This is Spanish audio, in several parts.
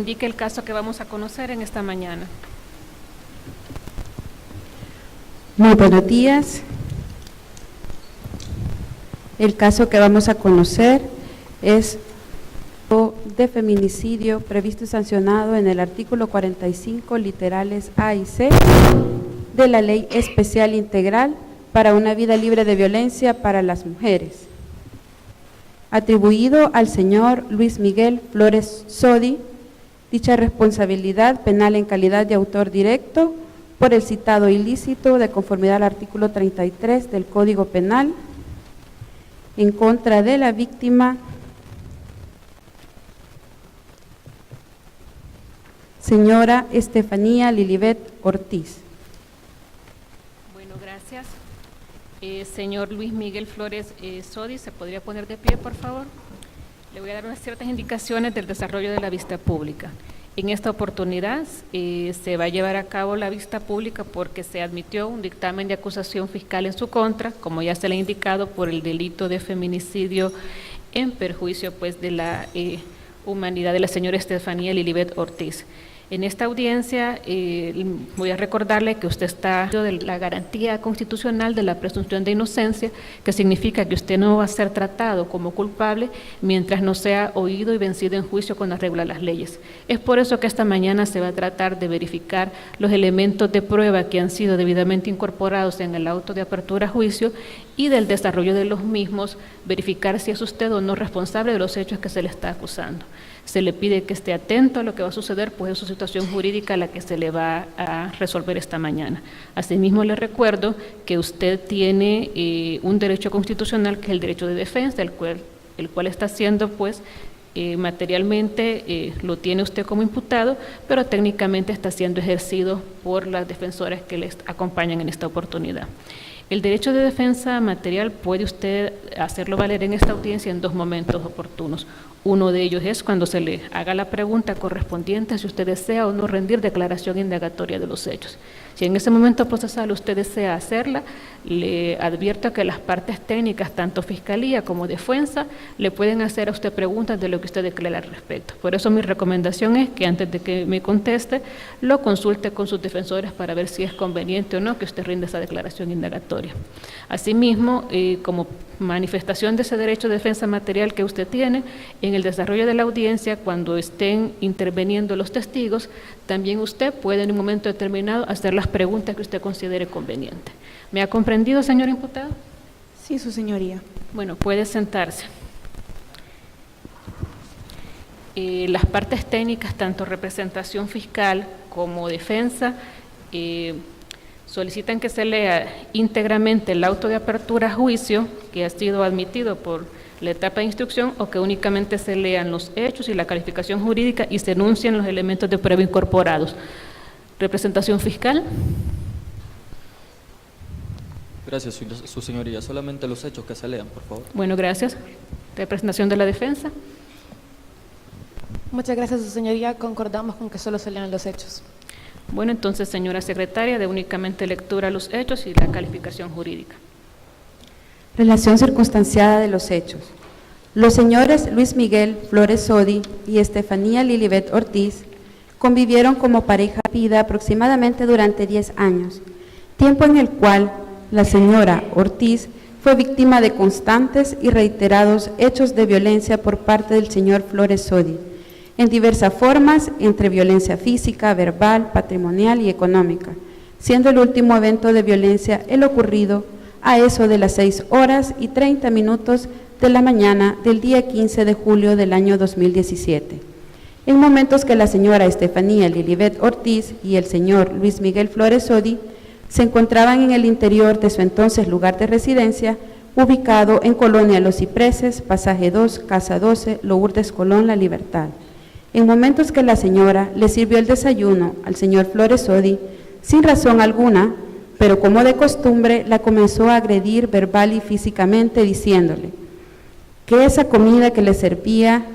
Indique el caso que vamos a conocer en esta mañana. Muy buenos días. El caso que vamos a conocer es de feminicidio previsto y sancionado en el artículo 45, literales A y C, de la Ley Especial Integral para una vida libre de violencia para las mujeres, atribuido al señor Luis Miguel Flores Sodi, dicha responsabilidad penal en calidad de autor directo por el citado ilícito de conformidad al artículo 33 del Código Penal en contra de la víctima señora Estefanía Lilibet Ortiz. Bueno, gracias. Señor Luis Miguel Flores Sodi, ¿se podría poner de pie, por favor? Le voy a dar unas ciertas indicaciones del desarrollo de la vista pública. En esta oportunidad se va a llevar a cabo la vista pública porque se admitió un dictamen de acusación fiscal en su contra, como ya se le ha indicado, por el delito de feminicidio en perjuicio pues de la humanidad de la señora Estefanía Lilibet Ortiz. En esta audiencia voy a recordarle que usted está de la garantía constitucional de la presunción de inocencia, que significa que usted no va a ser tratado como culpable mientras no sea oído y vencido en juicio con arreglo a las leyes. Es por eso que esta mañana se va a tratar de verificar los elementos de prueba que han sido debidamente incorporados en el auto de apertura a juicio y del desarrollo de los mismos, verificar si es usted o no responsable de los hechos que se le está acusando. Se le pide que esté atento a lo que va a suceder, pues es su situación jurídica la que se le va a resolver esta mañana. Asimismo, le recuerdo que usted tiene un derecho constitucional, que es el derecho de defensa, el cual está siendo, pues, materialmente lo tiene usted como imputado, pero técnicamente está siendo ejercido por las defensoras que les acompañan en esta oportunidad. El derecho de defensa material puede usted hacerlo valer en esta audiencia en dos momentos oportunos. Uno de ellos es cuando se le haga la pregunta correspondiente si usted desea o no rendir declaración indagatoria de los hechos. Si en ese momento procesal usted desea hacerla, le advierto que las partes técnicas, tanto fiscalía como defensa, le pueden hacer a usted preguntas de lo que usted declara al respecto. Por eso mi recomendación es que antes de que me conteste, lo consulte con sus defensores para ver si es conveniente o no que usted rinda esa declaración indagatoria. Asimismo, como manifestación de ese derecho de defensa material que usted tiene, en el desarrollo de la audiencia, cuando estén interviniendo los testigos, también usted puede en un momento determinado hacer las preguntas que usted considere conveniente. ¿Me ha comprendido, señor imputado? Sí, su señoría. Bueno, puede sentarse. Las partes técnicas, tanto representación fiscal como defensa, solicitan que se lea íntegramente el auto de apertura a juicio que ha sido admitido por la etapa de instrucción, o que únicamente se lean los hechos y la calificación jurídica y se enuncien los elementos de prueba incorporados. Representación fiscal. Gracias, su señoría. Solamente los hechos que se lean, por favor. Bueno, gracias. Representación de la defensa. Muchas gracias, su señoría. Concordamos con que solo se lean los hechos. Bueno, entonces, señora secretaria, de únicamente lectura a los hechos y la calificación jurídica. Relación circunstanciada de los hechos. Los señores Luis Miguel Flores Sodi y Estefanía Lilibet Ortiz convivieron como pareja de vida aproximadamente durante 10 años, tiempo en el cual la señora Ortiz fue víctima de constantes y reiterados hechos de violencia por parte del señor Flores Sodi, en diversas formas, entre violencia física, verbal, patrimonial y económica, siendo el último evento de violencia el ocurrido a eso de las 6:30 de la mañana del día 15 de julio del año 2017, en momentos que la señora Estefanía Lilibet Ortiz y el señor Luis Miguel Flores Sodi se encontraban en el interior de su entonces lugar de residencia, ubicado en Colonia Los Cipreses, Pasaje 2, Casa 12, Lourdes Colón, La Libertad. En momentos que la señora le sirvió el desayuno al señor Flores Sodi, sin razón alguna, pero como de costumbre, la comenzó a agredir verbal y físicamente, diciéndole que esa comida que le servía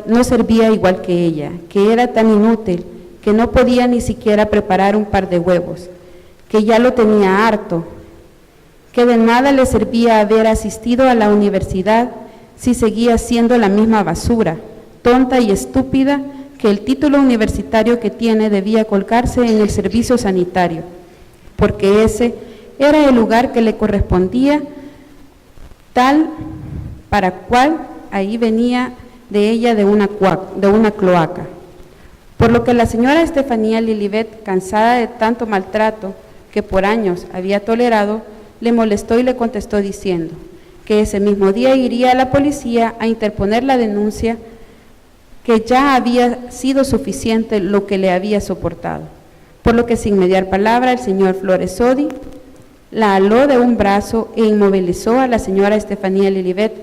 no servía igual que ella, que era tan inútil que no podía ni siquiera preparar un par de huevos, que ya lo tenía harto, que de nada le servía haber asistido a la universidad si seguía siendo la misma basura, tonta y estúpida que el título universitario que tiene debía colgarse en el servicio sanitario, porque ese era el lugar que le correspondía, tal para cual ahí venía de ella de una cloaca. Por lo que la señora Estefanía Lilibet, cansada de tanto maltrato que por años había tolerado, le molestó y le contestó diciendo que ese mismo día iría a la policía a interponer la denuncia, que ya había sido suficiente lo que le había soportado. Por lo que sin mediar palabra el señor Flores Sodi la aló de un brazo e inmovilizó a la señora Estefanía Lilibet,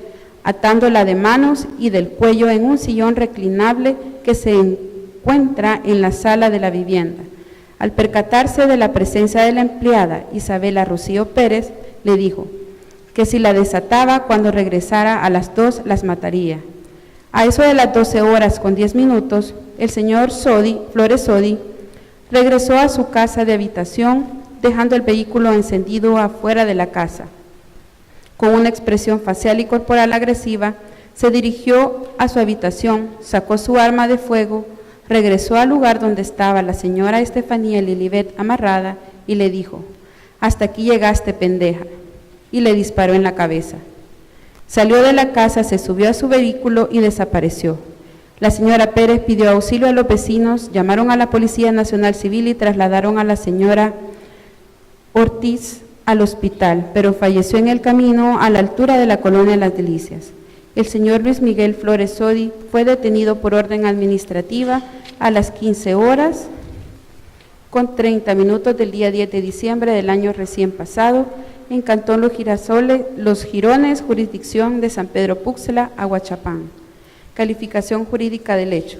atándola de manos y del cuello en un sillón reclinable que se encuentra en la sala de la vivienda. Al percatarse de la presencia de la empleada Isabela Rocío Pérez, le dijo que si la desataba cuando regresara a las 2 las mataría. A eso de las 12:10, el señor Flores Sodi, regresó a su casa de habitación, dejando el vehículo encendido afuera de la casa. Con una expresión facial y corporal agresiva, se dirigió a su habitación, sacó su arma de fuego, regresó al lugar donde estaba la señora Estefanía Lilibet amarrada y le dijo: «Hasta aquí llegaste, pendeja», y le disparó en la cabeza. Salió de la casa, se subió a su vehículo y desapareció. La señora Pérez pidió auxilio a los vecinos, llamaron a la Policía Nacional Civil y trasladaron a la señora Ortiz al hospital, pero falleció en el camino a la altura de la colonia Las Delicias. El señor Luis Miguel Flores Sodi fue detenido por orden administrativa a las 15:30 del día 10 de diciembre del año recién pasado en Cantón Los Girones, jurisdicción de San Pedro Púxtla, Aguachapán. Calificación jurídica del hecho.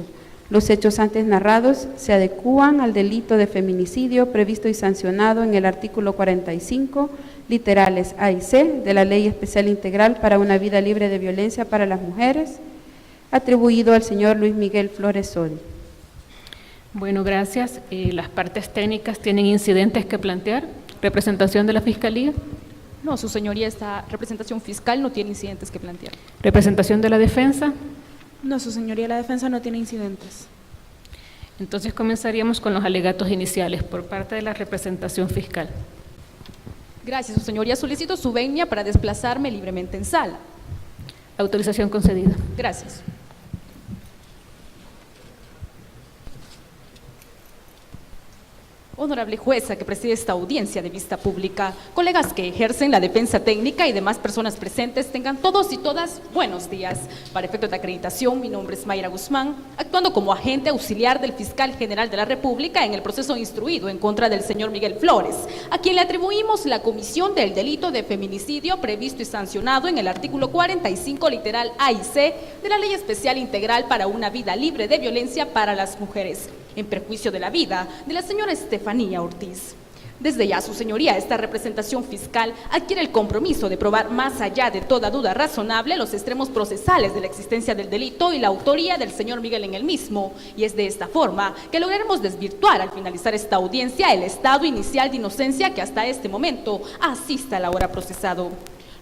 Los hechos antes narrados se adecúan al delito de feminicidio previsto y sancionado en el artículo 45, literales A y C, de la Ley Especial Integral para una Vida Libre de Violencia para las Mujeres, atribuido al señor Luis Miguel Flores Sodi. Bueno, gracias. ¿Las partes técnicas tienen incidentes que plantear? ¿Representación de la Fiscalía? No, su señoría, esta representación fiscal no tiene incidentes que plantear. ¿Representación de la defensa? No, su señoría, la defensa no tiene incidentes. Entonces comenzaríamos con los alegatos iniciales por parte de la representación fiscal. Gracias, su señoría. Solicito su venia para desplazarme libremente en sala. Autorización concedida. Gracias. Honorable jueza que preside esta audiencia de vista pública, colegas que ejercen la defensa técnica y demás personas presentes, tengan todos y todas buenos días. Para efectos de acreditación, mi nombre es Mayra Guzmán, actuando como agente auxiliar del Fiscal General de la República en el proceso instruido en contra del señor Miguel Flores, a quien le atribuimos la comisión del delito de feminicidio previsto y sancionado en el artículo 45, literal A y C, de la Ley Especial Integral para una Vida Libre de Violencia para las Mujeres, en perjuicio de la vida de la señora Estefanía Ortiz. Desde ya, su señoría, esta representación fiscal adquiere el compromiso de probar más allá de toda duda razonable los extremos procesales de la existencia del delito y la autoría del señor Miguel en el mismo, y es de esta forma que lograremos desvirtuar al finalizar esta audiencia el estado inicial de inocencia que hasta este momento asista al ahora procesado.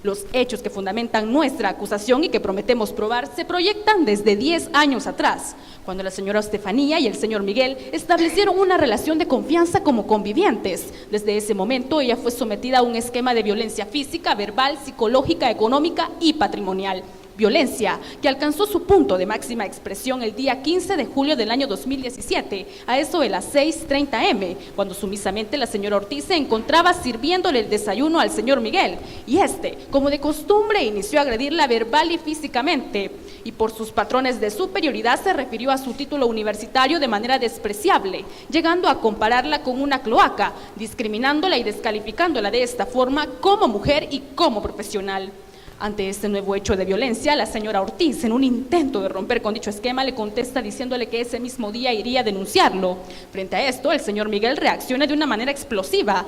Los hechos que fundamentan nuestra acusación y que prometemos probar se proyectan desde 10 años atrás, cuando la señora Estefanía y el señor Miguel establecieron una relación de confianza como convivientes. Desde ese momento ella fue sometida a un esquema de violencia física, verbal, psicológica, económica y patrimonial. Violencia que alcanzó su punto de máxima expresión el día 15 de julio del año 2017, a eso de las 6:30 m, cuando sumisamente la señora Ortiz se encontraba sirviéndole el desayuno al señor Miguel, y este, como de costumbre, inició a agredirla verbal y físicamente, y por sus patrones de superioridad se refirió a su título universitario de manera despreciable, llegando a compararla con una cloaca, discriminándola y descalificándola de esta forma como mujer y como profesional. Ante este nuevo hecho de violencia, la señora Ortiz, en un intento de romper con dicho esquema, le contesta diciéndole que ese mismo día iría a denunciarlo. Frente a esto, el señor Miguel reacciona de una manera explosiva,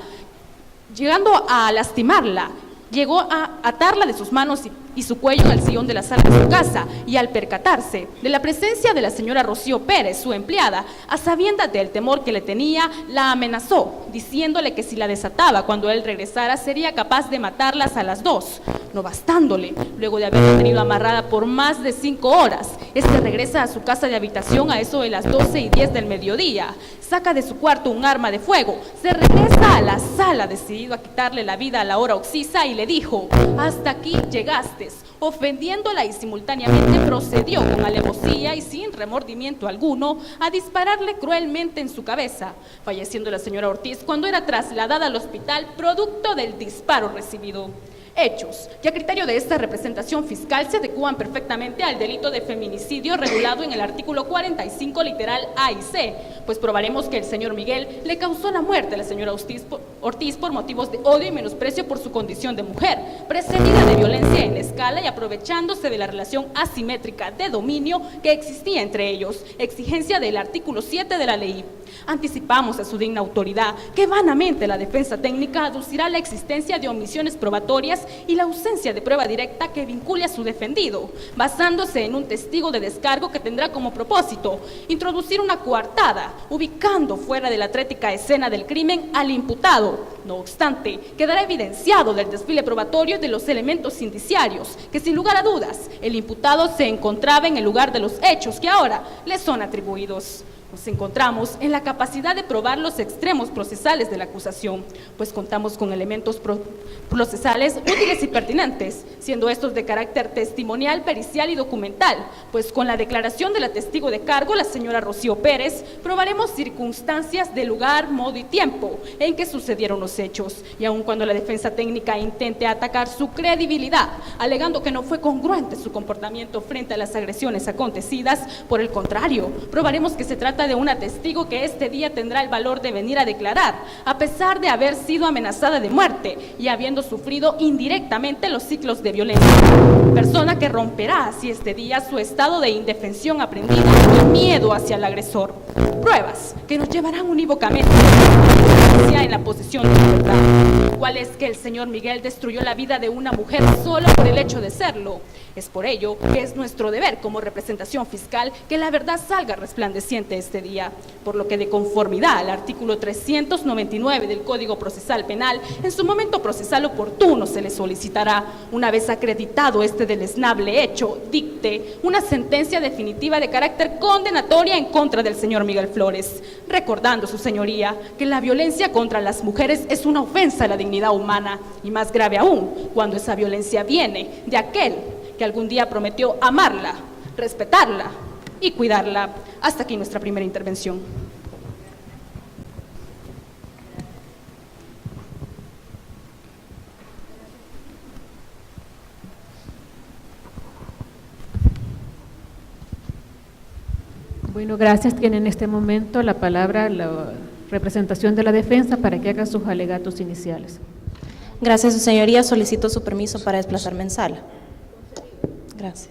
llegando a lastimarla. Llegó a atarla de sus manos y su cuello al sillón de la sala de su casa, y al percatarse de la presencia de la señora Rocío Pérez, su empleada, a sabiendas del temor que le tenía, la amenazó, diciéndole que si la desataba cuando él regresara sería capaz de matarlas a las 2, no bastándole, luego de haberla tenido amarrada por más de 5 horas, Este regresa a su casa de habitación a eso de las 12:10 del mediodía. Saca de su cuarto un arma de fuego. Se regresa a la sala decidido a quitarle la vida a la hora occisa y le dijo: hasta aquí llegaste. Ofendiéndola y simultáneamente procedió con alevosía y sin remordimiento alguno a dispararle cruelmente en su cabeza, falleciendo la señora Ortiz cuando era trasladada al hospital producto del disparo recibido. Hechos que a criterio de esta representación fiscal se adecúan perfectamente al delito de feminicidio regulado en el artículo 45 literal A y C, pues probaremos que el señor Miguel le causó la muerte a la señora Ortiz por motivos de odio y menosprecio por su condición de mujer, precedida de violencia en escala y aprovechándose de la relación asimétrica de dominio que existía entre ellos, exigencia del artículo 7 de la ley. Anticipamos a su digna autoridad que vanamente la defensa técnica aducirá la existencia de omisiones probatorias y la ausencia de prueba directa que vincule a su defendido, basándose en un testigo de descargo que tendrá como propósito introducir una coartada, ubicando fuera de la atlética escena del crimen al imputado. No obstante, quedará evidenciado del desfile probatorio de los elementos indiciarios que, sin lugar a dudas, el imputado se encontraba en el lugar de los hechos que ahora le son atribuidos. Nos encontramos en la capacidad de probar los extremos procesales de la acusación, pues contamos con elementos procesales útiles y pertinentes, siendo estos de carácter testimonial, pericial y documental, pues con la declaración de la testigo de cargo, la señora Rocío Pérez, probaremos circunstancias de lugar, modo y tiempo en que sucedieron los hechos, y aun cuando la defensa técnica intente atacar su credibilidad, alegando que no fue congruente su comportamiento frente a las agresiones acontecidas, por el contrario, probaremos que se trata de una testigo que este día tendrá el valor de venir a declarar, a pesar de haber sido amenazada de muerte y habiendo sufrido indirectamente los ciclos de violencia. Persona que romperá así este día su estado de indefensión aprendida y miedo hacia el agresor. Pruebas que nos llevarán unívocamente en la posesión de la verdad. ¿Cuál es que el señor Miguel destruyó la vida de una mujer solo por el hecho de serlo? Es por ello que es nuestro deber como representación fiscal que la verdad salga resplandeciente este día, por lo que de conformidad al artículo 399 del Código Procesal Penal, en su momento procesal oportuno se le solicitará, una vez acreditado este deleznable hecho, dicte una sentencia definitiva de carácter condenatoria en contra del señor Miguel Flores, recordando su señoría que la violencia contra las mujeres es una ofensa a la dignidad humana, y más grave aún cuando esa violencia viene de aquel que algún día prometió amarla, respetarla y cuidarla. Hasta aquí nuestra primera intervención. Bueno, gracias. Tiene en este momento la palabra la representación de la defensa para que haga sus alegatos iniciales. Gracias, su señoría. Solicito su permiso para desplazarme en sala. Gracias.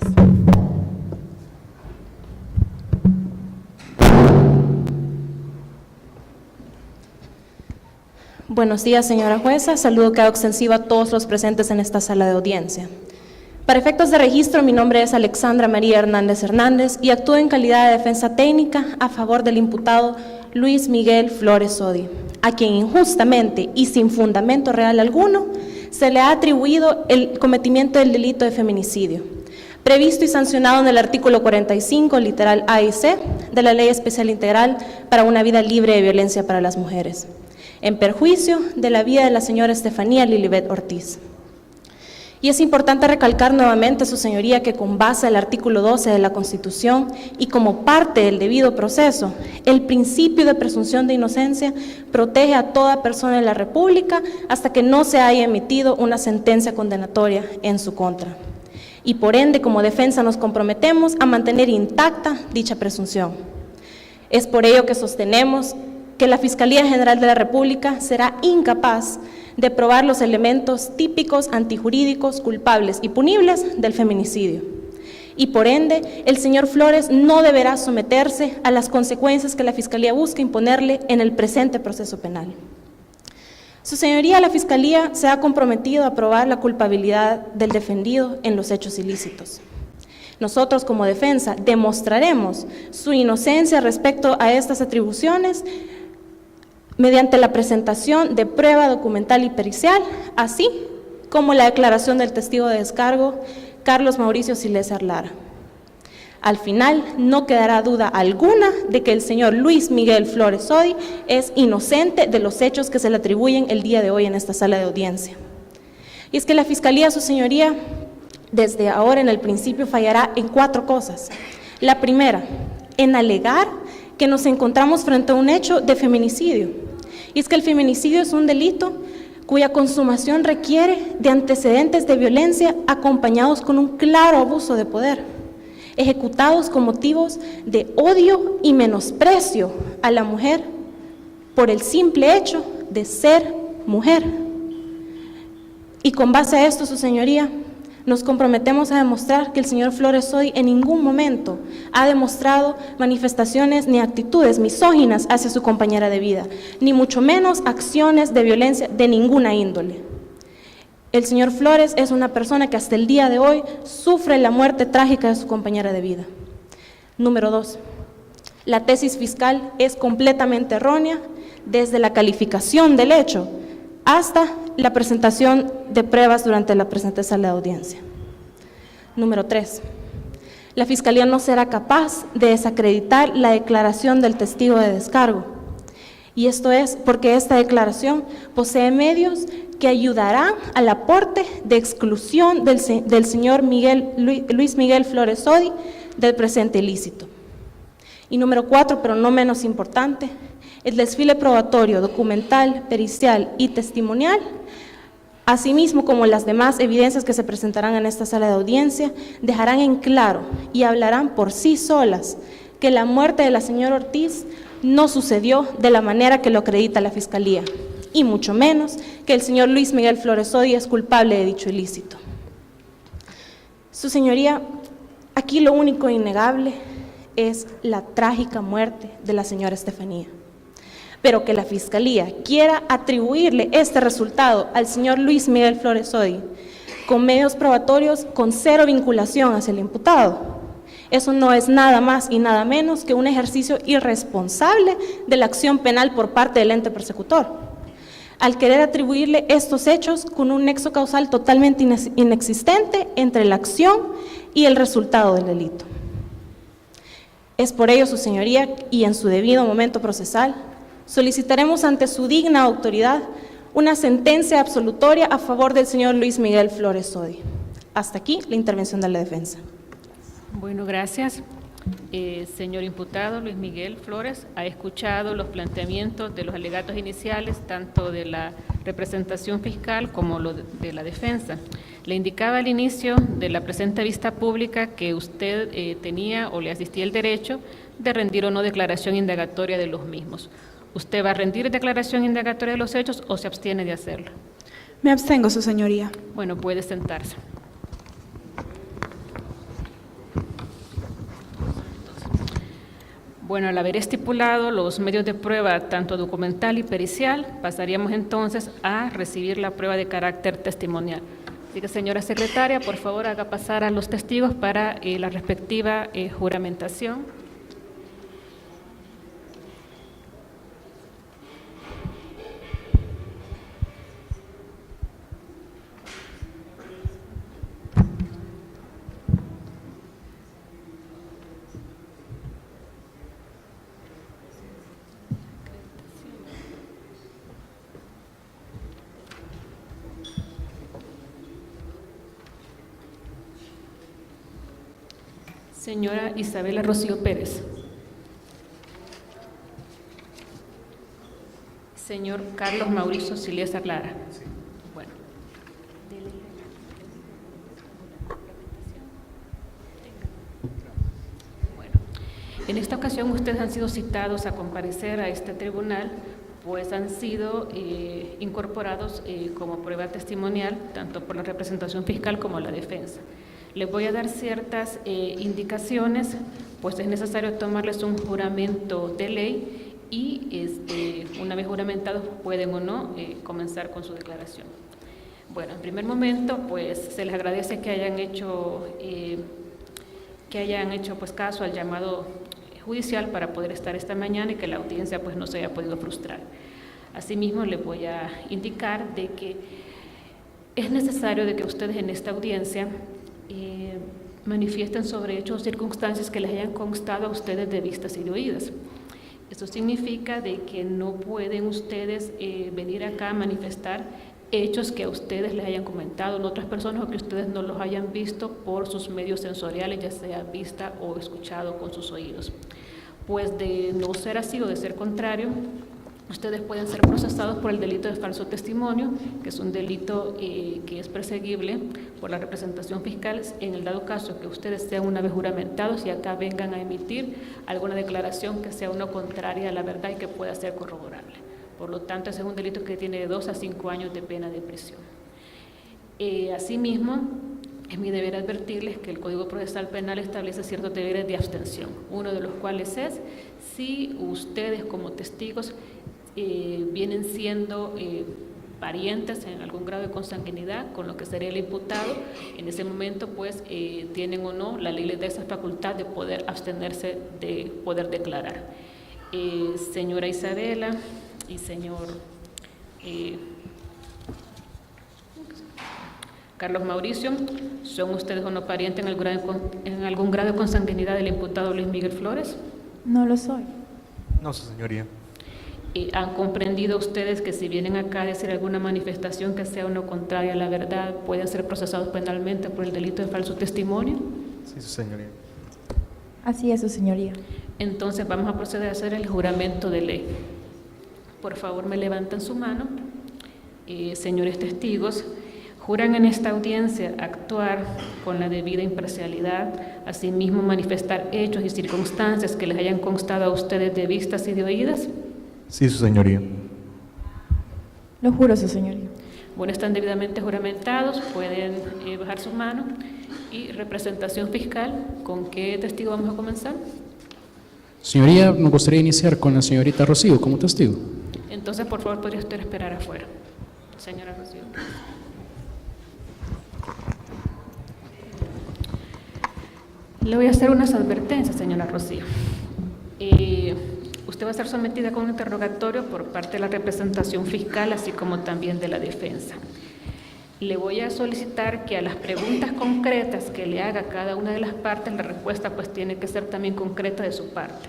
Buenos días, señora jueza. Saludo que hago extensiva a todos los presentes en esta sala de audiencia. Para efectos de registro, mi nombre es Alexandra María Hernández Hernández y actúo en calidad de defensa técnica a favor del imputado Luis Miguel Flores Sodi, a quien injustamente y sin fundamento real alguno se le ha atribuido el cometimiento del delito de feminicidio, previsto y sancionado en el artículo 45, literal A y C, de la Ley Especial Integral para una vida libre de violencia para las mujeres, en perjuicio de la vida de la señora Estefanía Lilibet Ortiz. Y es importante recalcar nuevamente, su señoría, que con base al artículo 12 de la Constitución y como parte del debido proceso, el principio de presunción de inocencia protege a toda persona en la República hasta que no se haya emitido una sentencia condenatoria en su contra. Y por ende, como defensa, nos comprometemos a mantener intacta dicha presunción. Es por ello que sostenemos que la Fiscalía General de la República será incapaz de probar los elementos típicos, antijurídicos, culpables y punibles del feminicidio. Y por ende, el señor Flores no deberá someterse a las consecuencias que la Fiscalía busca imponerle en el presente proceso penal. Su señoría, la Fiscalía se ha comprometido a probar la culpabilidad del defendido en los hechos ilícitos. Nosotros, como defensa, demostraremos su inocencia respecto a estas atribuciones mediante la presentación de prueba documental y pericial, así como la declaración del testigo de descargo, Carlos Mauricio Silésar Lara. Al final, no quedará duda alguna de que el señor Luis Miguel Flores Sodi es inocente de los hechos que se le atribuyen el día de hoy en esta sala de audiencia. Y es que la Fiscalía, su señoría, desde ahora en el principio fallará en 4 cosas. La primera, en alegar que nos encontramos frente a un hecho de feminicidio. Y es que el feminicidio es un delito cuya consumación requiere de antecedentes de violencia acompañados con un claro abuso de poder, ejecutados con motivos de odio y menosprecio a la mujer por el simple hecho de ser mujer. Y con base a esto, su señoría, nos comprometemos a demostrar que el señor Flores Sodi en ningún momento ha demostrado manifestaciones ni actitudes misóginas hacia su compañera de vida, ni mucho menos acciones de violencia de ninguna índole. El señor Flores es una persona que hasta el día de hoy sufre la muerte trágica de su compañera de vida. Número 2, la tesis fiscal es completamente errónea desde la calificación del hecho hasta la presentación de pruebas durante la presente sala de audiencia. Número 3, la Fiscalía no será capaz de desacreditar la declaración del testigo de descargo. Y esto es porque esta declaración posee medios que ayudarán al aporte de exclusión del señor Luis Miguel Flores Sodi del presente ilícito. Y número 4, pero no menos importante, el desfile probatorio, documental, pericial y testimonial, asimismo como las demás evidencias que se presentarán en esta sala de audiencia, dejarán en claro y hablarán por sí solas que la muerte de la señora Ortiz no sucedió de la manera que lo acredita la Fiscalía, y mucho menos que el señor Luis Miguel Flores Sodi es culpable de dicho ilícito. Su señoría, aquí lo único innegable es la trágica muerte de la señora Estefanía. Pero que la Fiscalía quiera atribuirle este resultado al señor Luis Miguel Flores Sodi con medios probatorios con 0 vinculación hacia el imputado, eso no es nada más y nada menos que un ejercicio irresponsable de la acción penal por parte del ente persecutor, al querer atribuirle estos hechos con un nexo causal totalmente inexistente entre la acción y el resultado del delito. Es por ello, su señoría, y en su debido momento procesal, solicitaremos ante su digna autoridad una sentencia absolutoria a favor del señor Luis Miguel Flores Sodi. Hasta aquí la intervención de la defensa. Bueno, gracias. Señor imputado Luis Miguel Flores, ha escuchado los planteamientos de los alegatos iniciales, tanto de la representación fiscal como de la defensa. Le indicaba al inicio de la presente vista pública que usted tenía o le asistía el derecho de rendir o no declaración indagatoria de los mismos. ¿Usted va a rendir declaración indagatoria de los hechos o se abstiene de hacerlo? Me abstengo, su señoría. Bueno, puede sentarse. Bueno, al haber estipulado los medios de prueba, tanto documental y pericial, pasaríamos entonces a recibir la prueba de carácter testimonial. Así que, señora secretaria, por favor, haga pasar a los testigos para la respectiva juramentación. Señora Isabela Rocío Pérez. Señor Carlos Mauricio Silésar Lara. Bueno. Bueno, en esta ocasión ustedes han sido citados a comparecer a este tribunal, pues han sido incorporados como prueba testimonial, tanto por la representación fiscal como la defensa. Les voy a dar ciertas indicaciones, pues es necesario tomarles un juramento de ley y una vez juramentados pueden o no comenzar con su declaración. Bueno, en primer momento, pues se les agradece que hayan hecho pues caso al llamado judicial para poder estar esta mañana y que la audiencia pues no se haya podido frustrar. Asimismo, les voy a indicar de que es necesario de que ustedes en esta audiencia manifiesten sobre hechos o circunstancias que les hayan constado a ustedes de vistas y de oídas. Esto significa de que no pueden ustedes venir acá a manifestar hechos que a ustedes les hayan comentado en otras personas o que ustedes no los hayan visto por sus medios sensoriales, ya sea vista o escuchado con sus oídos. Pues de no ser así o de ser contrario, ustedes pueden ser procesados por el delito de falso testimonio, que es un delito que es perseguible por la representación fiscal en el dado caso que ustedes sean una vez juramentados y acá vengan a emitir alguna declaración que sea una contraria a la verdad y que pueda ser corroborable. Por lo tanto, ese es un delito que tiene de 2 a 5 años de pena de prisión. Asimismo, es mi deber advertirles que el Código Procesal Penal establece ciertos deberes de abstención, uno de los cuales es si ustedes como testigos vienen siendo parientes en algún grado de consanguinidad con lo que sería el imputado, en ese momento pues tienen o no, la ley les da esa facultad de poder abstenerse de poder declarar. Señora Isabela y señor Carlos Mauricio, ¿son ustedes o no parientes en algún grado de consanguinidad del imputado Luis Miguel Flores? No lo soy. No, su señoría. ¿Han comprendido ustedes que si vienen acá a decir alguna manifestación que sea o no contraria a la verdad, pueden ser procesados penalmente por el delito de falso testimonio? Sí, su señoría. Así es, su señoría. Entonces vamos a proceder a hacer el juramento de ley. Por favor, me levantan su mano. Señores testigos, juran en esta audiencia actuar con la debida imparcialidad, asimismo manifestar hechos y circunstancias que les hayan constado a ustedes de vistas y de oídas. Sí, su señoría. Lo juro, su señoría. Bueno, están debidamente juramentados, pueden bajar sus manos. Y representación fiscal, ¿con qué testigo vamos a comenzar? Señoría, nos gustaría iniciar con la señorita Rocío como testigo. Entonces, por favor, podría usted esperar afuera. Señora Rocío. Le voy a hacer unas advertencias, señora Rocío. Usted va a ser sometida con un interrogatorio por parte de la representación fiscal, así como también de la defensa. Le voy a solicitar que a las preguntas concretas que le haga cada una de las partes, la respuesta pues tiene que ser también concreta de su parte.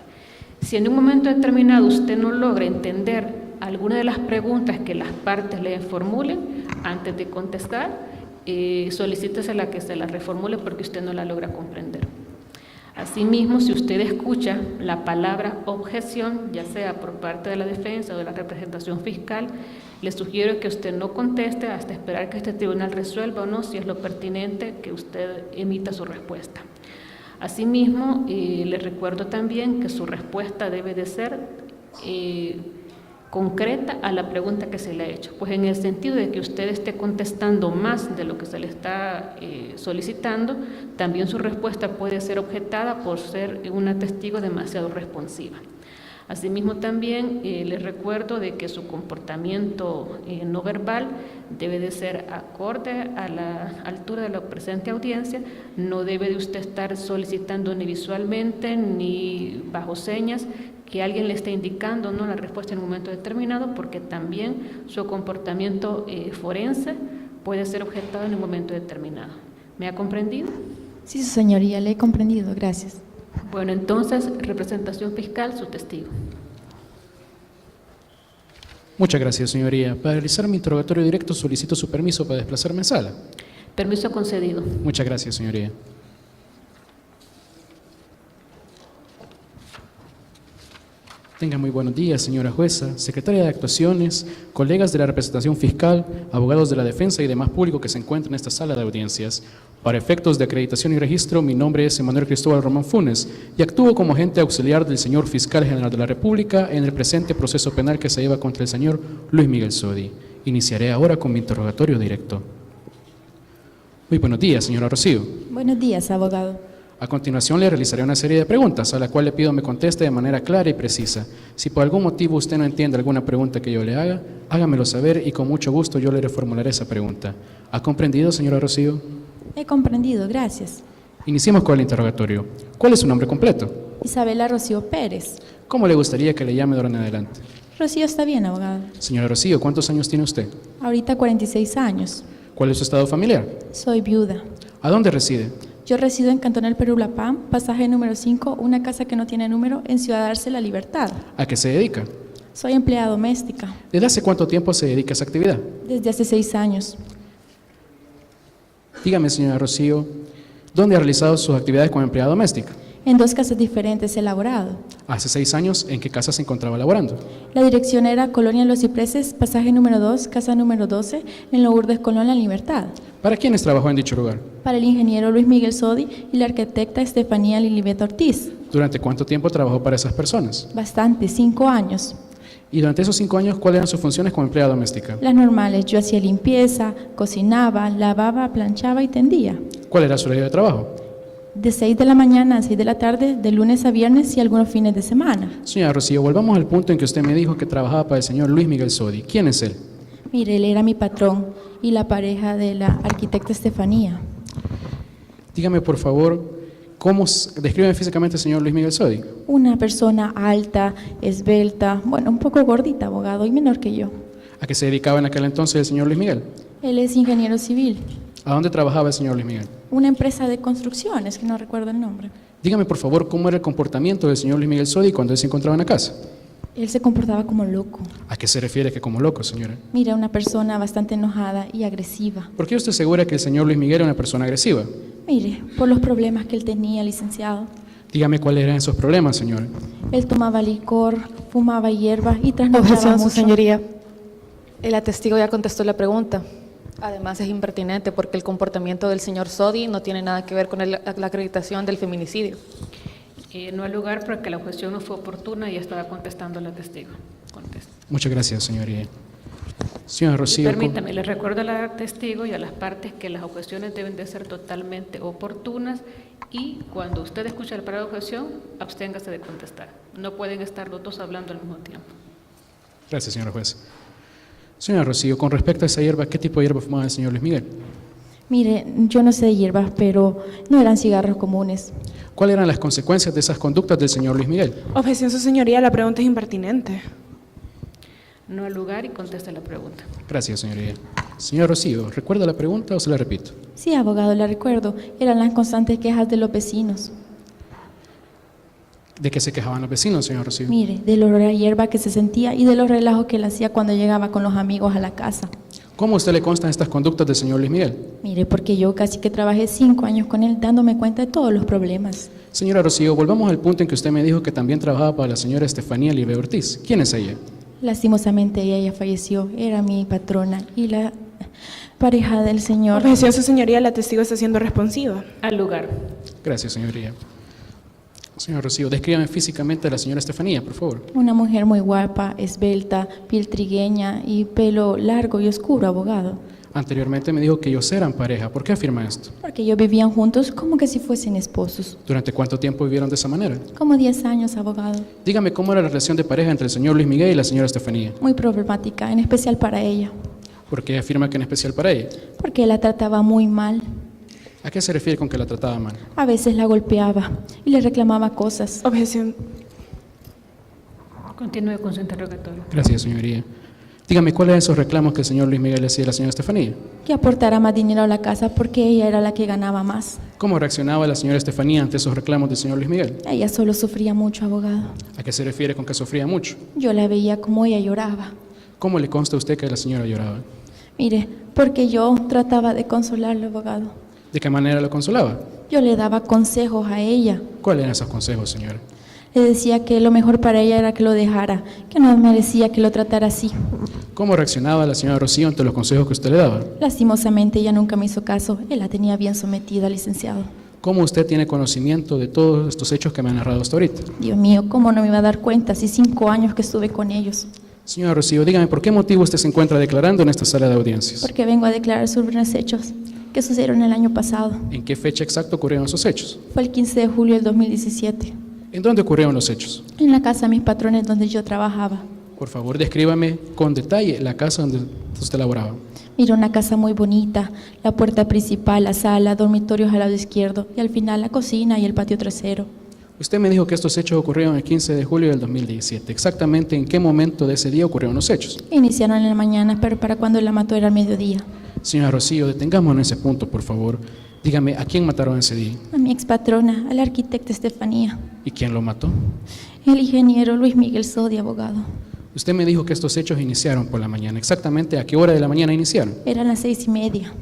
Si en un momento determinado usted no logra entender alguna de las preguntas que las partes le formulen, antes de contestar, solicítesela que se la reformule porque usted no la logra comprender. Asimismo, si usted escucha la palabra objeción, ya sea por parte de la defensa o de la representación fiscal, le sugiero que usted no conteste hasta esperar que este tribunal resuelva o no si es lo pertinente que usted emita su respuesta. Asimismo, le recuerdo también que su respuesta debe de ser concreta a la pregunta que se le ha hecho, pues en el sentido de que usted esté contestando más de lo que se le está solicitando, también su respuesta puede ser objetada por ser una testigo demasiado responsiva. Asimismo también les recuerdo de que su comportamiento no verbal debe de ser acorde a la altura de la presente audiencia, no debe de usted estar solicitando ni visualmente ni bajo señas que alguien le esté indicando no la respuesta en un momento determinado, porque también su comportamiento forense puede ser objetado en un momento determinado. ¿Me ha comprendido? Sí, su señoría, le he comprendido. Gracias. Bueno, entonces, representación fiscal, su testigo. Muchas gracias, señoría. Para realizar mi interrogatorio directo solicito su permiso para desplazarme en sala. Permiso concedido. Muchas gracias, señoría. Tenga muy buenos días, señora jueza, secretaria de actuaciones, colegas de la representación fiscal, abogados de la defensa y demás público que se encuentran en esta sala de audiencias. Para efectos de acreditación y registro, mi nombre es Emanuel Cristóbal Román Funes y actúo como agente auxiliar del señor Fiscal General de la República en el presente proceso penal que se lleva contra el señor Luis Miguel Sodi. Iniciaré ahora con mi interrogatorio directo. Muy buenos días, señora Rocío. Buenos días, abogado. A continuación le realizaré una serie de preguntas, a la cual le pido me conteste de manera clara y precisa. Si por algún motivo usted no entiende alguna pregunta que yo le haga, hágamelo saber y con mucho gusto yo le reformularé esa pregunta. ¿Ha comprendido, señora Rocío? He comprendido, gracias. Iniciemos con el interrogatorio. ¿Cuál es su nombre completo? Isabela Rocío Pérez. ¿Cómo le gustaría que le llame de ahora en adelante? Rocío está bien, abogado. Señora Rocío, ¿cuántos años tiene usted? Ahorita 46 años. ¿Cuál es su estado familiar? Soy viuda. ¿A dónde reside? Yo resido en Cantón El Perulapán, pasaje número 5, una casa que no tiene número, en Ciudad Arce, La Libertad. ¿A qué se dedica? Soy empleada doméstica, ¿Desde hace cuánto tiempo se dedica a esa actividad? desde hace 6 años. Dígame, señora Rocío, ¿dónde ha realizado sus actividades como empleada doméstica? En 2 casas diferentes he laborado. Hace 6 años, ¿en qué casa se encontraba laborando? La dirección era Colonia Los Cipreses, pasaje número 2, casa número 12, en Lourdes, Colón, La Libertad. ¿Para quiénes trabajó en dicho lugar? Para el ingeniero Luis Miguel Sodi y la arquitecta Estefanía Lilibet Ortiz. ¿Durante cuánto tiempo trabajó para esas personas? Bastante, 5 años. Y durante esos 5 años, ¿cuáles eran sus funciones como empleada doméstica? Las normales, yo hacía limpieza, cocinaba, lavaba, planchaba y tendía. ¿Cuál era su horario de trabajo? De 6 de la mañana a 6 de la tarde, de lunes a viernes y algunos fines de semana. Señora Rocío, volvamos al punto en que usted me dijo que trabajaba para el señor Luis Miguel Sodi. ¿Quién es él? Mire, él era mi patrón y la pareja de la arquitecta Estefanía. Dígame, por favor, describe físicamente al señor Luis Miguel Sodi. Una persona alta, esbelta, bueno, un poco gordita, abogado, y menor que yo. ¿A qué se dedicaba en aquel entonces el señor Luis Miguel? Él es ingeniero civil, ¿A dónde trabajaba el señor Luis Miguel? una empresa de construcciones, que no recuerdo el nombre. Dígame, por favor, cómo era el comportamiento del señor Luis Miguel Sodi cuando él se encontraba en la casa. Él se comportaba como loco. ¿A qué se refiere que como loco, señora? Mira, una persona bastante enojada y agresiva. ¿Por qué usted asegura que el señor Luis Miguel era una persona agresiva? Mire, por los problemas que él tenía, licenciado. Dígame cuáles eran esos problemas, señora. Él tomaba licor, fumaba hierba y trasnochaba Objeción, su mucho. señoría. El atestigo ya contestó la pregunta. Además es impertinente porque el comportamiento del señor Sodi no tiene nada que ver con la acreditación del feminicidio. No al lugar porque la objeción no fue oportuna y estaba contestando la testigo. Contesta. Muchas gracias, señoría. Señora Y Rocío. permítame, le recuerdo a la testigo y a las partes que las objeciones deben de ser totalmente oportunas y cuando usted escucha el parado de objeción, absténgase de contestar. No pueden estar los dos hablando al mismo tiempo. Gracias, señora juez. Señora Rocío, con respecto a esa hierba, ¿qué tipo de hierba fumaba el señor Luis Miguel? Mire, yo no sé de hierbas, pero no eran cigarros comunes. ¿Cuáles eran las consecuencias de esas conductas del señor Luis Miguel? Objeción, su señoría, la pregunta es impertinente. No al lugar y conteste la pregunta. Gracias, señoría. Señora Rocío, ¿recuerda la pregunta o se la repito? Sí, abogado, la recuerdo. Eran las constantes quejas de los vecinos. ¿De qué se quejaban los vecinos, señor Rocío? Mire, del olor a hierba que se sentía y de los relajos que él hacía cuando llegaba con los amigos a la casa. ¿Cómo a usted le constan estas conductas del señor Luis Miguel? Mire, porque yo casi que trabajé 5 años con él dándome cuenta de todos los problemas. Señora Rocío, volvamos al punto en que usted me dijo que también trabajaba para la señora Estefanía Lilibet Ortiz. ¿Quién es ella? Lastimosamente ella ya falleció, era mi patrona y la pareja del señor. Objeción, su señoría, la testigo está siendo responsiva. Al lugar. Gracias, señoría. Señor Rocío, descríbame físicamente a la señora Estefanía, por favor. Una mujer muy guapa, esbelta, piel trigueña y pelo largo y oscuro, abogado. Anteriormente me dijo que ellos eran pareja. ¿Por qué afirma esto? Porque ellos vivían juntos como que si fuesen esposos. ¿Durante cuánto tiempo vivieron de esa manera? Como 10 años, abogado. Dígame cómo era la relación de pareja entre el señor Luis Miguel y la señora Estefanía. Muy problemática, en especial para ella. ¿Por qué afirma que en especial para ella? Porque él la trataba muy mal. ¿A qué se refiere con que la trataba mal? A veces la golpeaba y le reclamaba cosas. Objeción. Continúe con su interrogatorio. Gracias, señoría. Dígame, ¿cuáles eran esos reclamos que el señor Luis Miguel le hacía a la señora Estefanía? Que aportara más dinero a la casa porque ella era la que ganaba más. ¿Cómo reaccionaba la señora Estefanía ante esos reclamos del señor Luis Miguel? Ella solo sufría mucho, abogado. ¿A qué se refiere con que sufría mucho? Yo la veía como ella lloraba. ¿Cómo le consta a usted que la señora lloraba? Mire, porque yo trataba de consolarle, abogado. ¿De qué manera lo consolaba? Yo le daba consejos a ella. ¿Cuáles eran esos consejos, señora? Le decía que lo mejor para ella era que lo dejara, que no merecía que lo tratara así. ¿Cómo reaccionaba la señora Rocío ante los consejos que usted le daba? Lastimosamente ella nunca me hizo caso, él la tenía bien sometida, licenciado. ¿Cómo usted tiene conocimiento de todos estos hechos que me ha narrado hasta ahorita? Dios mío, ¿cómo no me iba a dar cuenta si 5 años que estuve con ellos? Señora Rocío, dígame, ¿por qué motivo usted se encuentra declarando en esta sala de audiencias? Porque vengo a declarar sobre unos hechos que sucedieron el año pasado. ¿En qué fecha exacta ocurrieron esos hechos? Fue el 15 de julio del 2017, ¿En dónde ocurrieron los hechos? en la casa de mis patrones donde yo trabajaba. Por favor, descríbame con detalle la casa donde usted laboraba. Mira, una casa muy bonita, la puerta principal, la sala, dormitorios al lado izquierdo y al final la cocina y el patio trasero. Usted me dijo que estos hechos ocurrieron el 15 de julio del 2017. ¿Exactamente en qué momento de ese día ocurrieron los hechos? Iniciaron en la mañana, pero para cuando la mató era al mediodía. Señora Rocío, detengámonos en ese punto, por favor. Dígame, ¿a quién mataron ese día? A mi expatrona, a la arquitecta Estefanía. ¿Y quién lo mató? El ingeniero Luis Miguel Sodi, abogado. Usted me dijo que estos hechos iniciaron por la mañana. ¿Exactamente a qué hora de la mañana iniciaron? Eran las 6:30.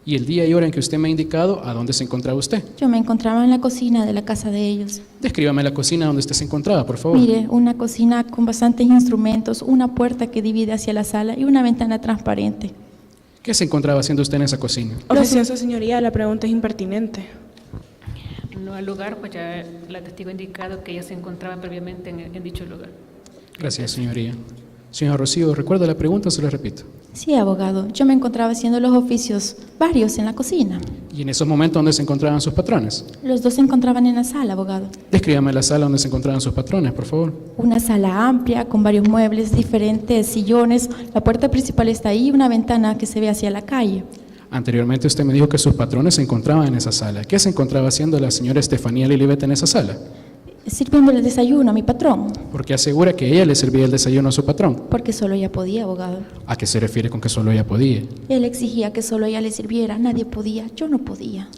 Y el día y hora en que usted me ha indicado, ¿a dónde se encontraba usted? Yo me encontraba en la cocina de la casa de ellos. Descríbame la cocina donde usted se encontraba, por favor. Mire, una cocina con bastantes instrumentos, una puerta que divide hacia la sala y una ventana transparente. ¿Qué se encontraba haciendo usted en esa cocina? Objeción, su señoría, la pregunta es impertinente. No al lugar, pues ya la testigo ha indicado que ella se encontraba previamente en dicho lugar. Gracias, señoría. Señor Rocío, ¿recuerda la pregunta o se la repito? Sí, abogado. Yo me encontraba haciendo los oficios varios en la cocina. ¿Y en esos momentos dónde se encontraban sus patrones? Los dos se encontraban en la sala, abogado. Descríbame la sala donde se encontraban sus patrones, por favor. Una sala amplia con varios muebles, diferentes sillones. La puerta principal está ahí y una ventana que se ve hacia la calle. Anteriormente usted me dijo que sus patrones se encontraban en esa sala. ¿Qué se encontraba haciendo la señora Estefanía Lilibet en esa sala? Sirviendo el desayuno a mi patrón, Porque asegura que ella le servía el desayuno a su patrón. porque solo ella podía, abogado. ¿A qué se refiere con que solo ella podía? Él exigía que solo ella le sirviera, nadie podía, yo no podía.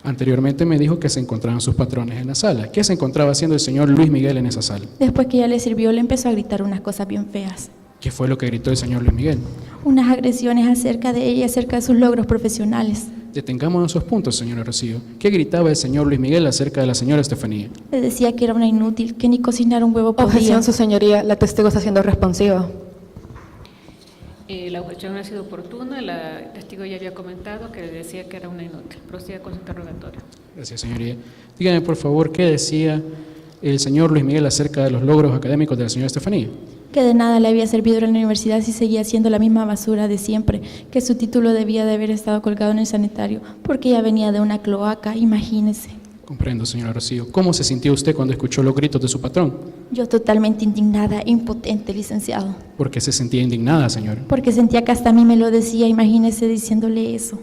Anteriormente me dijo que se encontraban sus patrones en la sala. ¿Qué se encontraba haciendo el señor Luis Miguel en esa sala? Después que ella le sirvió, le empezó a gritar unas cosas bien feas. ¿Qué fue lo que gritó el señor Luis Miguel? Unas agresiones acerca de ella y acerca de sus logros profesionales. Detengamos esos puntos, señora Rocío. ¿Qué gritaba el señor Luis Miguel acerca de la señora Estefanía? Le decía que era una inútil, que ni cocinar un huevo podía. Objeción, su señoría, la testigo está siendo responsiva. La objeción no ha sido oportuna, la testigo ya había comentado que le decía que era una inútil. Prosiga con su interrogatorio. Gracias, señoría. Dígame, por favor, ¿qué decía el señor Luis Miguel acerca de los logros académicos de la señora Estefanía? Que de nada le había servido en la universidad si seguía haciendo la misma basura de siempre, que su título debía de haber estado colgado en el sanitario, porque ella venía de una cloaca, imagínese. Comprendo, señora Rocío. ¿Cómo se sintió usted cuando escuchó los gritos de su patrón? Yo totalmente indignada, impotente, licenciado, ¿Por qué se sentía indignada, señora? porque sentía que hasta a mí me lo decía, imagínese diciéndole eso.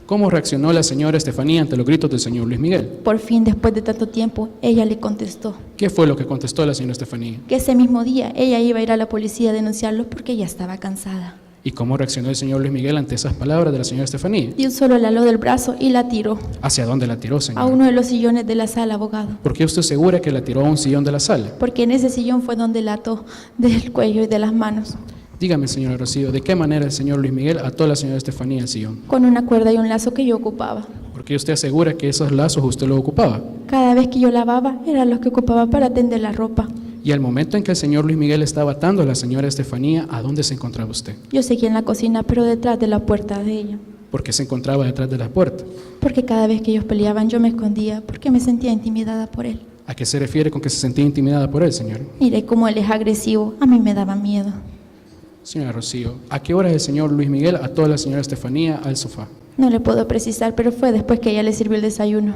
¿Cómo reaccionó la señora Estefanía ante los gritos del señor Luis Miguel? Por fin, después de tanto tiempo, ella le contestó ¿Qué fue lo que contestó la señora Estefanía? que ese mismo día ella iba a ir a la policía a denunciarlo porque ella estaba cansada. ¿Y cómo reaccionó el señor Luis Miguel ante esas palabras de la señora Estefanía? Dio solo el halo del brazo y la tiró ¿Hacia dónde la tiró, a señora? uno de los sillones de la sala, abogado. ¿Por qué usted segura que la tiró a un sillón de la sala? Porque en ese sillón fue donde la ató del cuello y de las manos, Dígame, señora Rocío, ¿de qué manera el señor Luis Miguel ató a la señora Estefanía al sillón? con una cuerda y un lazo que yo ocupaba. ¿Por qué usted asegura que esos lazos usted los ocupaba? Cada vez que yo lavaba, eran los que ocupaba para tender la ropa. Y al momento en que el señor Luis Miguel estaba atando a la señora Estefanía, ¿a dónde se encontraba usted? Yo seguía en la cocina, pero detrás de la puerta de ella. ¿Por qué se encontraba detrás de la puerta? Porque cada vez que ellos peleaban, yo me escondía, porque me sentía intimidada por él. ¿A qué se refiere con que se sentía intimidada por él, señor? Mire cómo él es agresivo, a mí me daba miedo. Señora Rocío, ¿a qué hora el señor Luis Miguel ató a la señora Estefanía al sofá? No le puedo precisar, pero fue después que ella le sirvió el desayuno.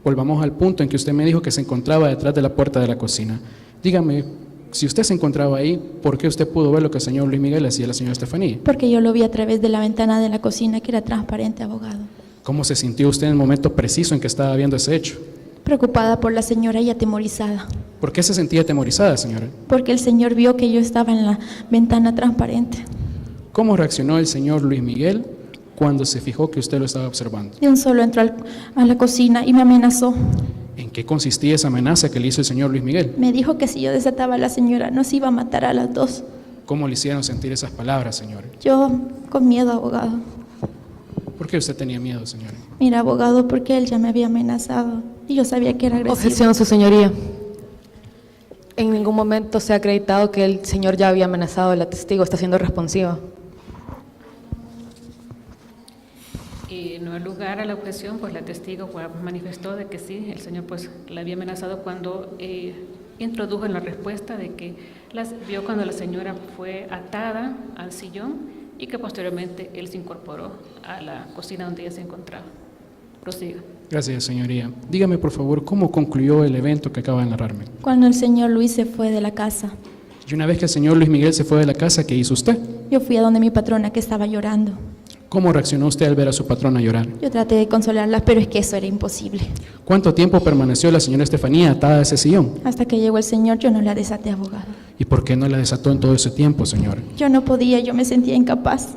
Volvamos al punto en que usted me dijo que se encontraba detrás de la puerta de la cocina. Dígame, si usted se encontraba ahí, ¿por qué usted pudo ver lo que el señor Luis Miguel hacía a la señora Estefanía? Porque yo lo vi a través de la ventana de la cocina, que era transparente, abogado. ¿Cómo se sintió usted en el momento preciso en que estaba viendo ese hecho? Preocupada por la señora y atemorizada, ¿Por qué se sentía atemorizada, señora? porque el señor vio que yo estaba en la ventana transparente. ¿Cómo reaccionó el señor Luis Miguel cuando se fijó que usted lo estaba observando? De un solo entró a la cocina y me amenazó. ¿En qué consistía esa amenaza que le hizo el señor Luis Miguel? Me dijo que si yo desataba a la señora, nos iba a matar a las dos. ¿Cómo le hicieron sentir esas palabras, señora? Yo, con miedo, abogado. ¿Por qué usted tenía miedo, señora? Mira, abogado, porque él ya me había amenazado y yo sabía que era agresivo. Objeción, su señoría. En ningún momento se ha acreditado que el señor ya había amenazado a la testigo, está siendo responsiva. No al lugar a la objeción, pues la testigo pues, manifestó de que sí, el señor pues la había amenazado cuando introdujo en la respuesta de que vio cuando la señora fue atada al sillón y que posteriormente él se incorporó a la cocina donde ella se encontraba. Prosiga. Gracias, señoría. Dígame, por favor, ¿cómo concluyó el evento que acaba de narrarme? Cuando el señor Luis se fue de la casa, Y una vez que el señor Luis Miguel se fue de la casa, ¿qué hizo usted? yo fui a donde mi patrona, que estaba llorando. ¿Cómo reaccionó usted al ver a su patrona llorar? Yo traté de consolarla, pero es que eso era imposible. ¿Cuánto tiempo permaneció la señora Estefanía atada a ese sillón? Hasta que llegó el señor, yo no la desaté, abogado. ¿Y por qué no la desató en todo ese tiempo, señora? Yo no podía, yo me sentía incapaz.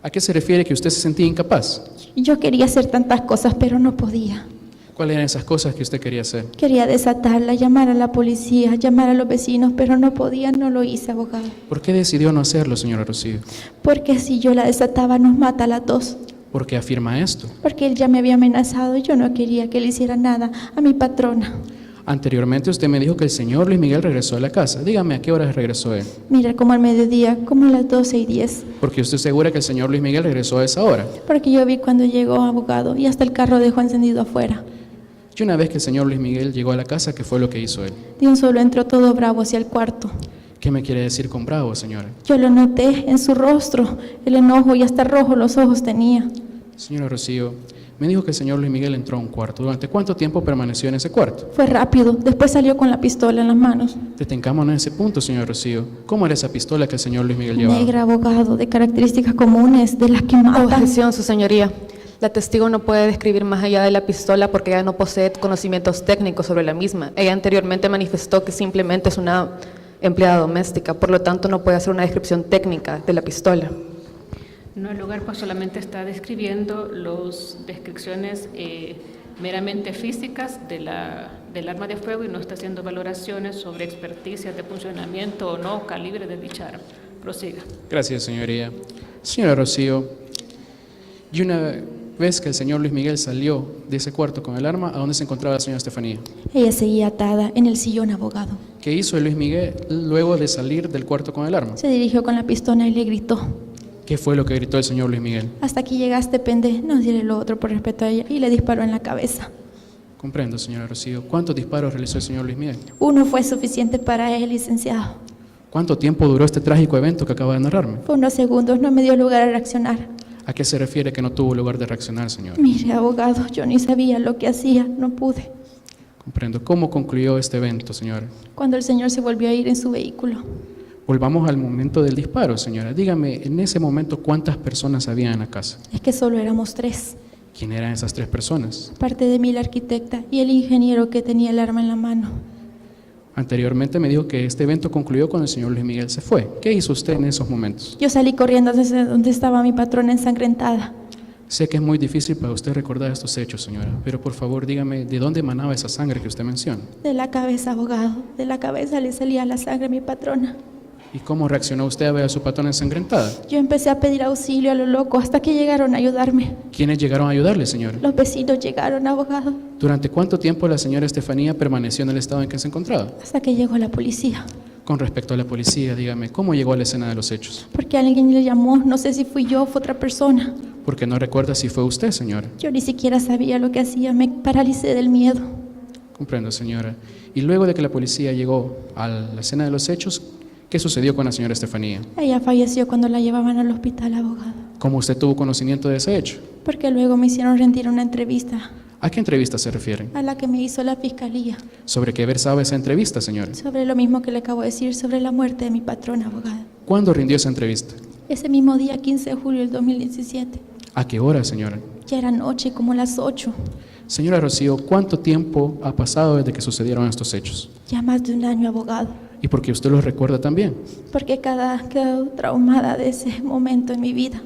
¿A qué se refiere que usted se sentía incapaz? Yo quería hacer tantas cosas, pero no podía. ¿Cuáles eran esas cosas que usted quería hacer? Quería desatarla, llamar a la policía, llamar a los vecinos, pero no podía, no lo hice, abogado. ¿Por qué decidió no hacerlo, señora Rocío? Porque si yo la desataba, nos mata a las dos. ¿Por qué afirma esto? Porque él ya me había amenazado y yo no quería que le hiciera nada a mi patrona. Anteriormente usted me dijo que el señor Luis Miguel regresó a la casa. Dígame, ¿a qué horas regresó él? Mira, como al mediodía, como a las 12:10. Porque usted segura que el señor Luis Miguel regresó a esa hora. Porque yo vi cuando llegó, abogado, y hasta el carro dejó encendido afuera. Y una vez que el señor Luis Miguel llegó a la casa, ¿qué fue lo que hizo él? De un solo entró todo bravo hacia el cuarto. ¿Qué me quiere decir con bravo, señora? Yo lo noté en su rostro, el enojo y hasta rojo los ojos tenía. Señora Rocío, me dijo que el señor Luis Miguel entró a un cuarto. ¿Durante cuánto tiempo permaneció en ese cuarto? Fue rápido, después salió con la pistola en las manos. Detengámonos en ese punto, señor Rocío. ¿Cómo era esa pistola que el señor Luis Miguel llevaba? Negra, abogado, de características comunes, de las que matan. Objeción, su señoría. La testigo no puede describir más allá de la pistola porque ella no posee conocimientos técnicos sobre la misma. Ella anteriormente manifestó que simplemente es una empleada doméstica, por lo tanto no puede hacer una descripción técnica de la pistola. No, el lugar pues solamente está describiendo las descripciones meramente físicas del arma de fuego y no está haciendo valoraciones sobre experticias de funcionamiento o no, calibre de dicha arma. Prosiga. Gracias, señoría. Señora Rocío, y una vez que el señor Luis Miguel salió de ese cuarto con el arma, ¿a dónde se encontraba la señora Estefanía? Ella seguía atada en el sillón, abogado. ¿Qué hizo el Luis Miguel luego de salir del cuarto con el arma? Se dirigió con la pistola y le gritó: ¿Qué fue lo que gritó el señor Luis Miguel? hasta aquí llegaste, pendejo, no diré lo otro por respeto a ella, y le disparó en la cabeza. Comprendo, señora Rocío. ¿Cuántos disparos realizó el señor Luis Miguel? Uno fue suficiente para él, licenciado. ¿Cuánto tiempo duró este trágico evento que acaba de narrarme? Fue unos segundos, no me dio lugar a reaccionar. ¿A qué se refiere que no tuvo lugar de reaccionar, señor? Mire, abogado, yo ni sabía lo que hacía, no pude. Comprendo. ¿Cómo concluyó este evento, señora? Cuando el señor se volvió a ir en su vehículo. Volvamos al momento del disparo, señora. Dígame, en ese momento, ¿cuántas personas había en la casa? Es que solo éramos 3. ¿Quién eran esas 3 personas? Parte de mí, la arquitecta, y el ingeniero que tenía el arma en la mano. Anteriormente me dijo que este evento concluyó cuando el señor Luis Miguel se fue. ¿Qué hizo usted en esos momentos? Yo salí corriendo desde donde estaba mi patrona ensangrentada. Sé que es muy difícil para usted recordar estos hechos, señora, pero por favor dígame, ¿de dónde emanaba esa sangre que usted menciona? De la cabeza, abogado, de la cabeza le salía la sangre a mi patrona. ¿Y cómo reaccionó usted a ver a su patrona ensangrentada? Yo empecé a pedir auxilio a lo loco hasta que llegaron a ayudarme. ¿Quiénes llegaron a ayudarle, señora? Los vecinos llegaron, abogado, ¿Durante cuánto tiempo la señora Estefanía permaneció en el estado en que se encontraba? hasta que llegó la policía. Con respecto a la policía, dígame, ¿cómo llegó a la escena de los hechos? Porque alguien le llamó, no sé si fui yo o fue otra persona. Porque no recuerda si fue usted, señora. Yo ni siquiera sabía lo que hacía, me paralicé del miedo. Comprendo, señora. Y luego de que la policía llegó a la escena de los hechos, ¿qué sucedió con la señora Estefanía? Ella falleció cuando la llevaban al hospital, abogado. ¿Cómo usted tuvo conocimiento de ese hecho? Porque luego me hicieron rendir una entrevista ¿A qué entrevista se refiere? a la que me hizo la fiscalía. ¿Sobre qué versaba esa entrevista, señora? Sobre lo mismo que le acabo de decir sobre la muerte de mi patrona, abogado. ¿Cuándo rindió esa entrevista? Ese mismo día, 15 de julio del 2017. ¿A qué hora, señora? Ya era noche, como las 8. Señora Rocío, ¿cuánto tiempo ha pasado desde que sucedieron estos hechos? Ya más de un año, abogado. ¿Y por qué usted los recuerda también? Porque quedado traumada de ese momento en mi vida.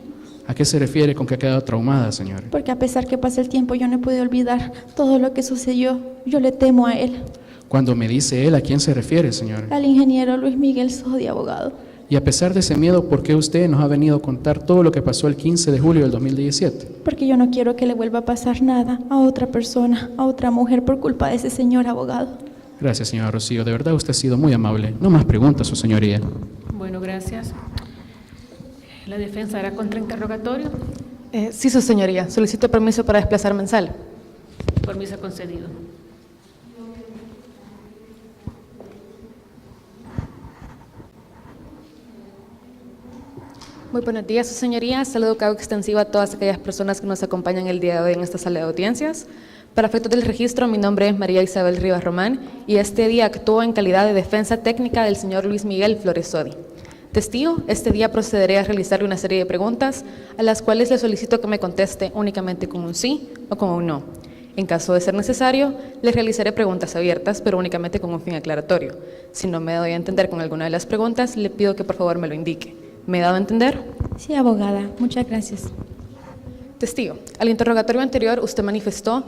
¿A qué se refiere con que ha quedado traumada, señora? Porque a pesar que pasa el tiempo, yo no puedo olvidar todo lo que sucedió. Yo le temo a él. Cuando me dice él, ¿a quién se refiere, señora? Al ingeniero Luis Miguel Sodi, abogado. Y a pesar de ese miedo, ¿por qué usted nos ha venido a contar todo lo que pasó el 15 de julio del 2017? Porque yo no quiero que le vuelva a pasar nada a otra persona, a otra mujer por culpa de ese señor abogado. Gracias, señora Rocío. De verdad usted ha sido muy amable. No más preguntas, su señoría. Bueno, gracias. ¿La defensa hará contrainterrogatorio? Sí, su señoría. Solicito permiso para desplazarme en sala. Permiso concedido. Muy buenos días, su señoría. Saludo que hago extensivo a todas aquellas personas que nos acompañan el día de hoy en esta sala de audiencias. Para efectos del registro, mi nombre es María Isabel Rivas Román y este día actúo en calidad de defensa técnica del señor Luis Miguel Flores Sodi. Testigo, este día procederé a realizarle una serie de preguntas a las cuales le solicito que me conteste únicamente con un sí o con un no. En caso de ser necesario, le realizaré preguntas abiertas, pero únicamente con un fin aclaratorio. Si no me doy a entender con alguna de las preguntas, le pido que por favor me lo indique. ¿Me he dado a entender? Sí, abogada. Muchas gracias. Testigo, al interrogatorio anterior usted manifestó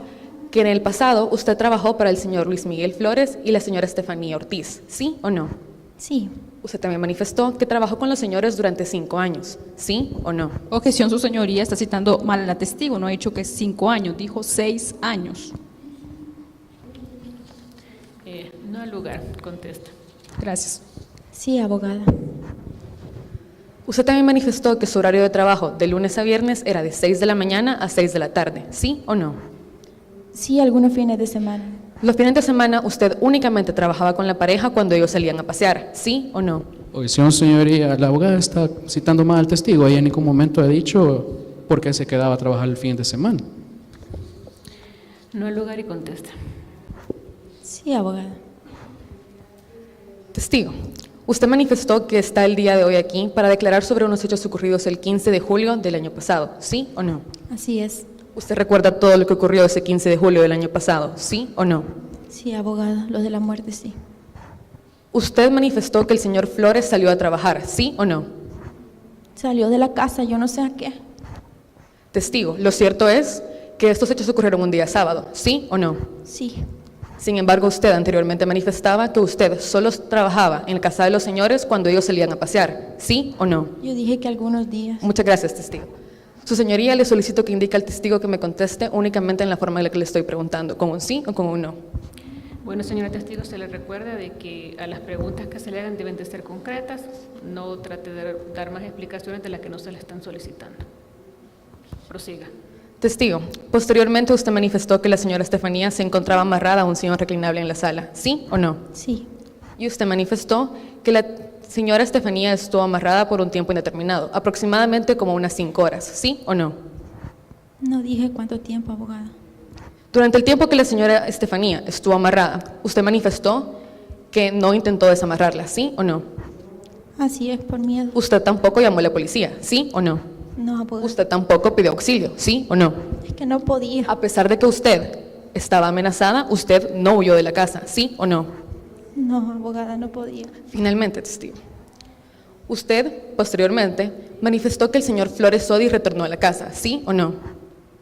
que en el pasado usted trabajó para el señor Luis Miguel Flores y la señora Estefanía Ortiz, ¿sí o no? Sí. Usted también manifestó que trabajó con los señores durante 5 años, ¿sí o no? Objeción, su señoría, está citando mal a la testigo, no ha dicho que 5 años, dijo 6 años. No al lugar, contesta. Gracias. Sí, abogada. Usted también manifestó que su horario de trabajo de lunes a viernes era de 6 de la mañana a 6 de la tarde, ¿sí o no? Sí, algunos fines de semana. Los fines de semana usted únicamente trabajaba con la pareja cuando ellos salían a pasear, ¿sí o no? Objeción, señoría. La abogada está citando mal al testigo. Ella en ningún momento ha dicho por qué se quedaba a trabajar el fin de semana. No al lugar y contesta. Sí, abogada. Testigo, usted manifestó que está el día de hoy aquí para declarar sobre unos hechos ocurridos el 15 de julio del año pasado, ¿sí o no? Así es. ¿Usted recuerda todo lo que ocurrió ese 15 de julio del año pasado, sí o no? Sí, abogada. Lo de la muerte, sí. Usted manifestó que el señor Flores salió a trabajar, ¿sí o no? Salió de la casa, yo no sé a qué. Testigo, lo cierto es que estos hechos ocurrieron un día sábado, ¿sí o no? Sí. Sin embargo, usted anteriormente manifestaba que usted solo trabajaba en la casa de los señores cuando ellos salían a pasear, ¿sí o no? Yo dije que algunos días. Muchas gracias, testigo. Su señoría, le solicito que indique al testigo que me conteste únicamente en la forma en la que le estoy preguntando, con un sí o con un no. Bueno, señora testigo, se le recuerda de que a las preguntas que se le hagan deben de ser concretas, no trate de dar más explicaciones de las que no se le están solicitando. Prosiga. Testigo, posteriormente usted manifestó que la señora Estefanía se encontraba amarrada a un sillón reclinable en la sala, ¿sí o no? Sí. Y usted manifestó que la señora Estefanía estuvo amarrada por un tiempo indeterminado, aproximadamente como unas 5 horas, ¿sí o no? No dije cuánto tiempo, abogada. Durante el tiempo que la señora Estefanía estuvo amarrada, usted manifestó que no intentó desamarrarla, ¿sí o no? Así es, por miedo. Usted tampoco llamó a la policía, ¿sí o no? No, abogada. Usted tampoco pidió auxilio, ¿sí o no? Es que no podía. A pesar de que usted estaba amenazada, usted no huyó de la casa, ¿sí o no? No, abogada, no podía. Finalmente, testigo. Usted, posteriormente, manifestó que el señor Flores Sodi retornó a la casa, ¿sí o no?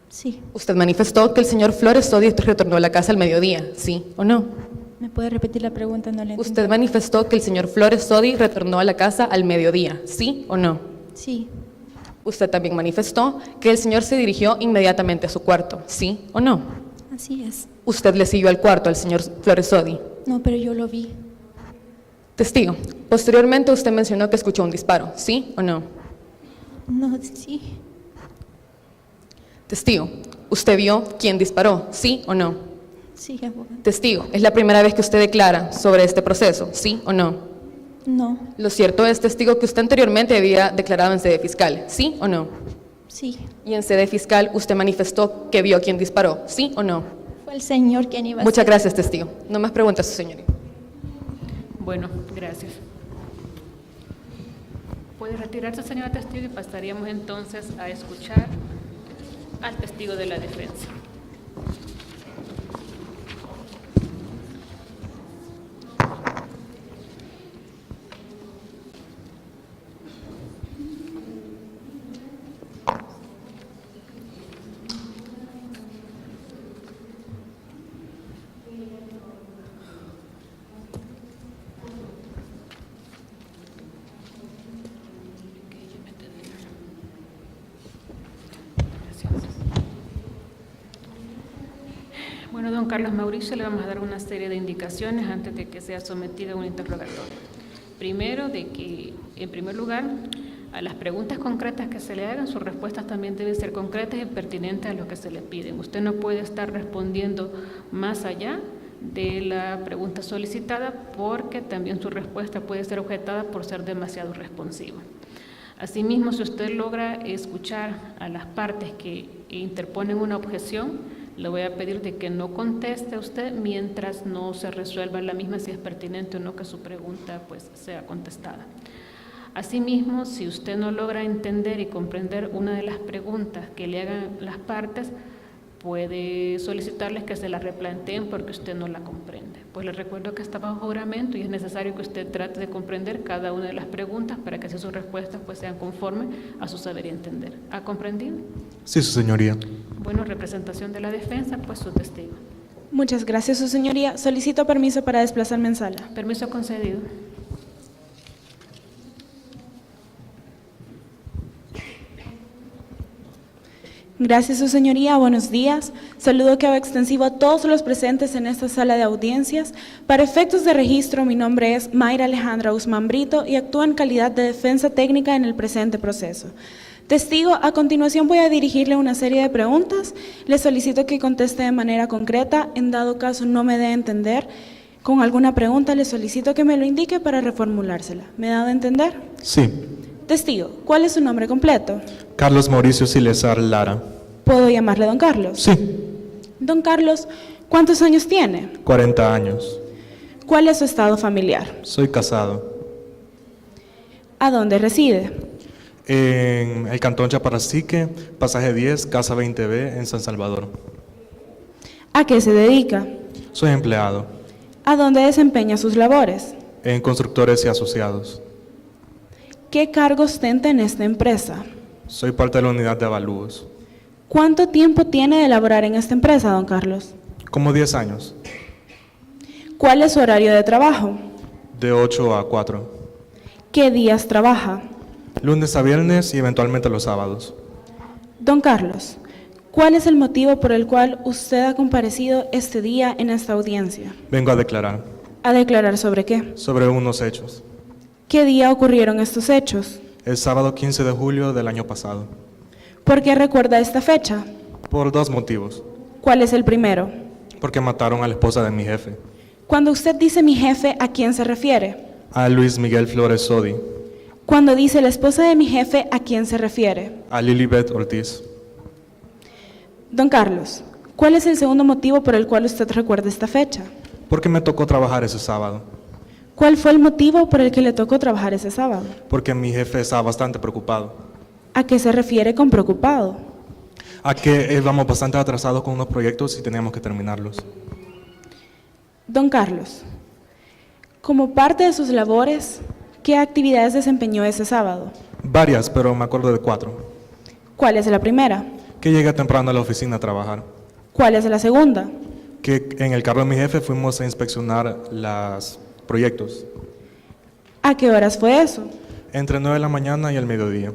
Sí. Usted manifestó que el señor Flores Sodi retornó a la casa al mediodía, ¿sí o no? ¿Me puede repetir la pregunta? No le entendí. Usted manifestó que el señor Flores Sodi retornó a la casa al mediodía, ¿sí o no? Sí. Usted también manifestó que el señor se dirigió inmediatamente a su cuarto, ¿sí o no? Así es. Usted le siguió al cuarto al señor Flores Sodi. No, pero yo lo vi. Testigo, posteriormente usted mencionó que escuchó un disparo, ¿sí o no? No, sí. Testigo, ¿usted vio quién disparó, sí o no? Sí, abogada. Testigo, ¿es la primera vez que usted declara sobre este proceso, sí o no? No. Lo cierto es, testigo, que usted anteriormente había declarado en sede fiscal, ¿sí o no? Sí. Y en sede fiscal usted manifestó que vio quién disparó, ¿sí o no? Fue el señor quien iba a Muchas hacer. gracias, testigo. No más preguntas, su señoría. Bueno, gracias. Puede retirarse, señora testigo, y pasaríamos entonces a escuchar al testigo de la defensa. Bueno, don Carlos Mauricio, le vamos a dar una serie de indicaciones antes de que sea sometido a un interrogatorio. Primero, de que, en primer lugar, a las preguntas concretas que se le hagan, sus respuestas también deben ser concretas y pertinentes a lo que se le piden. Usted no puede estar respondiendo más allá de la pregunta solicitada porque también su respuesta puede ser objetada por ser demasiado responsivo. Asimismo, si usted logra escuchar a las partes que interponen una objeción, le voy a pedir de que no conteste usted mientras no se resuelva la misma si es pertinente o no que su pregunta pues sea contestada. Asimismo, si usted no logra entender y comprender una de las preguntas que le hagan las partes, puede solicitarles que se la replanteen porque usted no la comprende. Pues les recuerdo que está bajo juramento y es necesario que usted trate de comprender cada una de las preguntas para que así sus respuestas pues sean conformes a su saber y entender. ¿Ha comprendido? Sí, su señoría. Bueno, representación de la defensa, pues su testigo. Muchas gracias, su señoría. Solicito permiso para desplazarme en sala. Permiso concedido. Gracias, su señoría. Buenos días. Saludo que hago extensivo a todos los presentes en esta sala de audiencias. Para efectos de registro, mi nombre es Mayra Alejandra Guzmán Brito y actúo en calidad de defensa técnica en el presente proceso. Testigo, a continuación voy a dirigirle una serie de preguntas. Le solicito que conteste de manera concreta. En dado caso no me dé a entender con alguna pregunta, le solicito que me lo indique para reformulársela. ¿Me da a entender? Sí. Testigo, ¿cuál es su nombre completo? Carlos Mauricio Silesar Lara. ¿Puedo llamarle don Carlos? Sí. Don Carlos, ¿cuántos años tiene? 40 años. ¿Cuál es su estado familiar? Soy casado. ¿A dónde reside? En el cantón Chaparrasique, pasaje 10, casa 20B, en San Salvador. ¿A qué se dedica? Soy empleado ¿A dónde desempeña sus labores? en Constructores y Asociados. ¿Qué cargo ostenta en esta empresa? Soy parte de la unidad de avalúos. ¿Cuánto tiempo tiene de laborar en esta empresa, don Carlos? Como 10 años, ¿Cuál es su horario de trabajo? de 8 a 4. ¿Qué días trabaja? Lunes a viernes y eventualmente los sábados. Don Carlos, ¿cuál es el motivo por el cual usted ha comparecido este día en esta audiencia? Vengo a declarar ¿A declarar sobre qué? sobre unos hechos. ¿Qué día ocurrieron estos hechos? El sábado 15 de julio del año pasado. ¿Por qué recuerda esta fecha? Por 2 motivos. ¿Cuál es el primero? Porque mataron a la esposa de mi jefe, Cuando usted dice mi jefe, ¿a quién se refiere? a Luis Miguel Flores Sodi, Cuando dice la esposa de mi jefe, ¿a quién se refiere? a Lilibet Ortiz. Don Carlos, ¿cuál es el segundo motivo por el cual usted recuerda esta fecha? Porque me tocó trabajar ese sábado. ¿Cuál fue el motivo por el que le tocó trabajar ese sábado? Porque mi jefe estaba bastante preocupado. ¿A qué se refiere con preocupado? A que íbamos bastante atrasados con unos proyectos y teníamos que terminarlos. Don Carlos, como parte de sus labores, ¿qué actividades desempeñó ese sábado? Varias, pero me acuerdo de 4. ¿Cuál es la primera? Que llegué temprano a la oficina a trabajar. ¿Cuál es la segunda? Que en el carro de mi jefe fuimos a inspeccionar los proyectos. ¿A qué horas fue eso? Entre 9 de la mañana y el mediodía.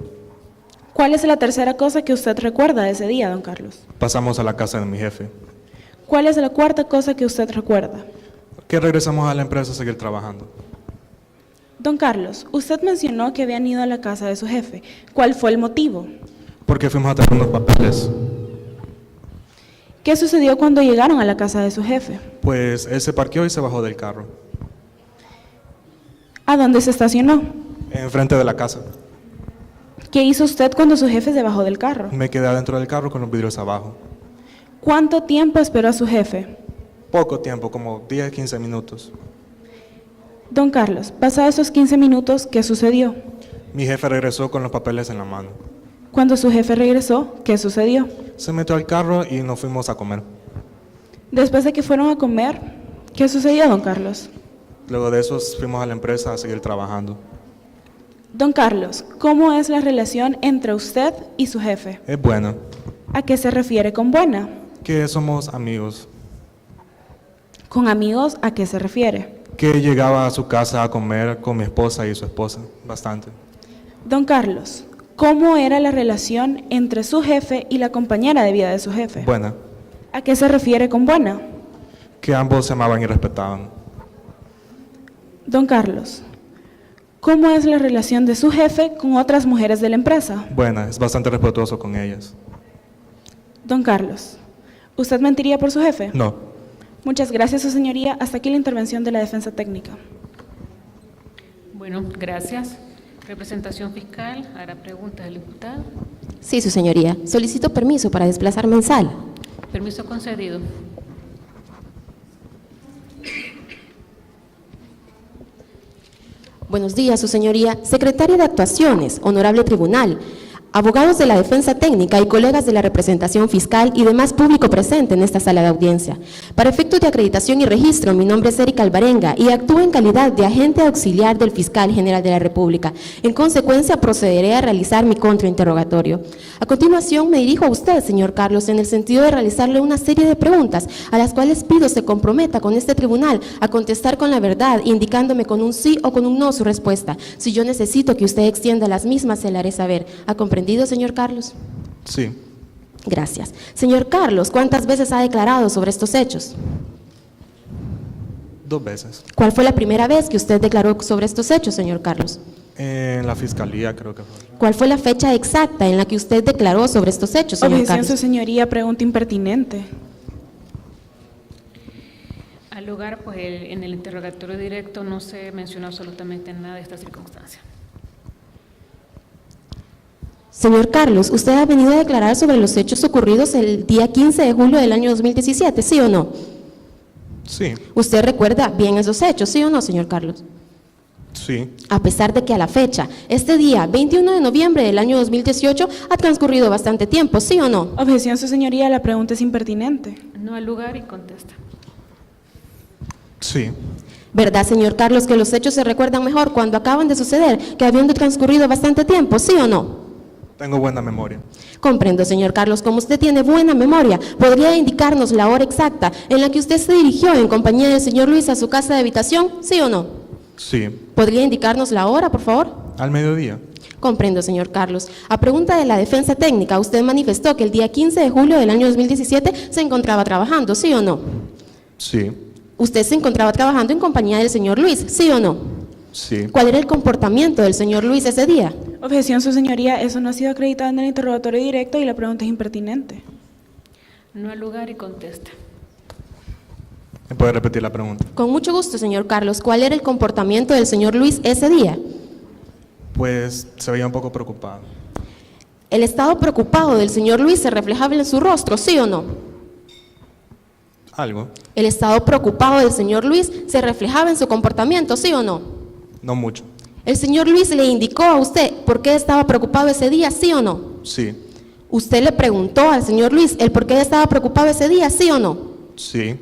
¿Cuál es la tercera cosa que usted recuerda de ese día, don Carlos? Pasamos a la casa de mi jefe. ¿Cuál es la cuarta cosa que usted recuerda? Que regresamos a la empresa a seguir trabajando. Don Carlos, usted mencionó que habían ido a la casa de su jefe. ¿Cuál fue el motivo? Porque fuimos a traer unos papeles. ¿Qué sucedió cuando llegaron a la casa de su jefe? Pues él se parqueó y se bajó del carro. ¿A dónde se estacionó? Enfrente de la casa. ¿Qué hizo usted cuando su jefe se bajó del carro? Me quedé adentro del carro con los vidrios abajo. ¿Cuánto tiempo esperó a su jefe? Poco tiempo, como 10, 15 minutos. Don Carlos, pasados esos 15 minutos, ¿qué sucedió? Mi jefe regresó con los papeles en la mano. Cuando su jefe regresó, ¿qué sucedió? Se metió al carro y nos fuimos a comer. Después de que fueron a comer, ¿qué sucedió, don Carlos? Luego de eso fuimos a la empresa a seguir trabajando. Don Carlos, ¿cómo es la relación entre usted y su jefe? Es buena. ¿A qué se refiere con buena? Que somos amigos. ¿Con amigos a qué se refiere? Que llegaba a su casa a comer con mi esposa y su esposa. Bastante. Don Carlos, ¿cómo era la relación entre su jefe y la compañera de vida de su jefe? Buena. ¿A qué se refiere con buena? Que ambos se amaban y respetaban. Don Carlos, ¿cómo es la relación de su jefe con otras mujeres de la empresa? Buena, es bastante respetuoso con ellas. Don Carlos, ¿usted mentiría por su jefe? No. Muchas gracias, su señoría. Hasta aquí la intervención de la defensa técnica. Bueno, gracias. Representación fiscal, hará preguntas al imputado. Sí, su señoría. Solicito permiso para desplazarme en sala. Permiso concedido. Buenos días, su señoría. Secretaria de Actuaciones, honorable tribunal. abogados de la defensa técnica y colegas de la representación fiscal y demás público presente en esta sala de audiencia. Para efectos de acreditación y registro, mi nombre es Erika Alvarenga y actúo en calidad de agente auxiliar del Fiscal General de la República. En consecuencia, procederé a realizar mi contrainterrogatorio. A continuación, me dirijo a usted, señor Carlos, en el sentido de realizarle una serie de preguntas a las cuales pido se comprometa con este tribunal a contestar con la verdad, indicándome con un sí o con un no su respuesta. Si yo necesito que usted extienda las mismas, se la haré saber. ¿Ha comprendido, señor Carlos? Sí. Gracias. Señor Carlos, ¿cuántas veces ha declarado sobre estos hechos? 2 veces. ¿Cuál fue la primera vez que usted declaró sobre estos hechos, señor Carlos? En la fiscalía creo que fue. ¿Cuál fue la fecha exacta en la que usted declaró sobre estos hechos, señor Objeción, Carlos? su señoría, pregunta impertinente. Al lugar, pues en el interrogatorio directo no se mencionó absolutamente nada de esta circunstancia. Señor Carlos, ¿usted ha venido a declarar sobre los hechos ocurridos el día 15 de julio del año 2017, sí o no? Sí. ¿Usted recuerda bien esos hechos, sí o no, señor Carlos? Sí. A pesar de que a la fecha, este día, 21 de noviembre del año 2018, ha transcurrido bastante tiempo, ¿sí o no? Objeción, su señoría, la pregunta es impertinente. No al lugar y contesta. Sí. ¿Verdad, señor Carlos, que los hechos se recuerdan mejor cuando acaban de suceder que habiendo transcurrido bastante tiempo, sí o no? Tengo buena memoria. Comprendo, señor Carlos. Como usted tiene buena memoria, ¿podría indicarnos la hora exacta en la que usted se dirigió en compañía del señor Luis a su casa de habitación, sí o no? Sí. ¿Podría indicarnos la hora, por favor? Al mediodía. Comprendo, señor Carlos. A pregunta de la defensa técnica, usted manifestó que el día 15 de julio del año 2017 se encontraba trabajando, ¿sí o no? Sí. ¿Usted se encontraba trabajando en compañía del señor Luis, sí o no? Sí. ¿Cuál era el comportamiento del señor Luis ese día? Objeción, su señoría, eso no ha sido acreditado en el interrogatorio directo y la pregunta es impertinente. No al lugar y contesta. ¿Me puede repetir la pregunta? Con mucho gusto, señor Carlos. ¿Cuál era el comportamiento del señor Luis ese día? Pues se veía un poco preocupado. ¿El estado preocupado del señor Luis se reflejaba en su rostro, sí o no? Algo. ¿El estado preocupado del señor Luis se reflejaba en su comportamiento, sí o no? No mucho. ¿El señor Luis le indicó a usted por qué estaba preocupado ese día, sí o no? Sí. ¿Usted le preguntó al señor Luis el por qué estaba preocupado ese día, sí o no? Sí.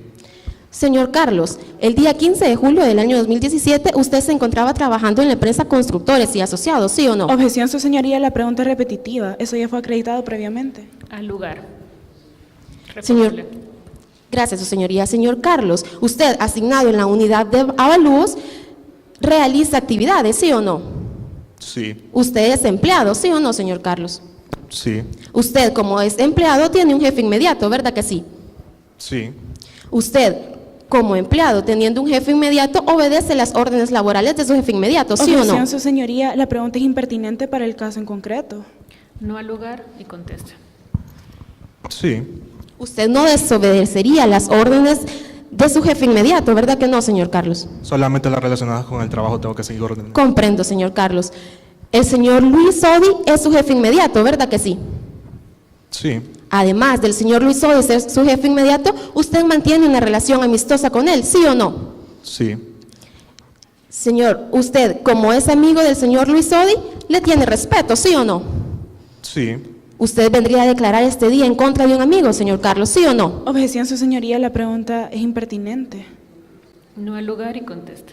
Señor Carlos, el día 15 de julio del año 2017, usted se encontraba trabajando en la empresa Constructores y Asociados, ¿sí o no? Objeción, su señoría, la pregunta es repetitiva. Eso ya fue acreditado previamente. Al lugar. Señor, Responsable. gracias, su señoría. Señor Carlos, usted, asignado en la unidad de avalúos, realiza actividades, ¿sí o no? Sí. Usted es empleado, ¿sí o no, señor Carlos? Sí. Usted, como es empleado, tiene un jefe inmediato, ¿verdad que sí? Sí. Usted, como empleado, teniendo un jefe inmediato, obedece las órdenes laborales de su jefe inmediato, ¿sí o Objeción, no? su señoría, la pregunta es impertinente para el caso en concreto. No al lugar y contesta. Sí. Usted no desobedecería las órdenes de su jefe inmediato, ¿verdad que no, señor Carlos? Solamente las relacionadas con el trabajo tengo que seguir órdenes. Comprendo, señor Carlos. El señor Luis Sodi es su jefe inmediato, ¿verdad que sí? Sí. Además del señor Luis Sodi ser su jefe inmediato, ¿usted mantiene una relación amistosa con él, sí o no? Sí. Señor, usted, como es amigo del señor Luis Sodi, ¿le tiene respeto, sí o no? Sí. ¿Usted vendría a declarar este día en contra de un amigo, señor Carlos, sí o no? Objeción, su señoría, la pregunta es impertinente. No al lugar y contesta.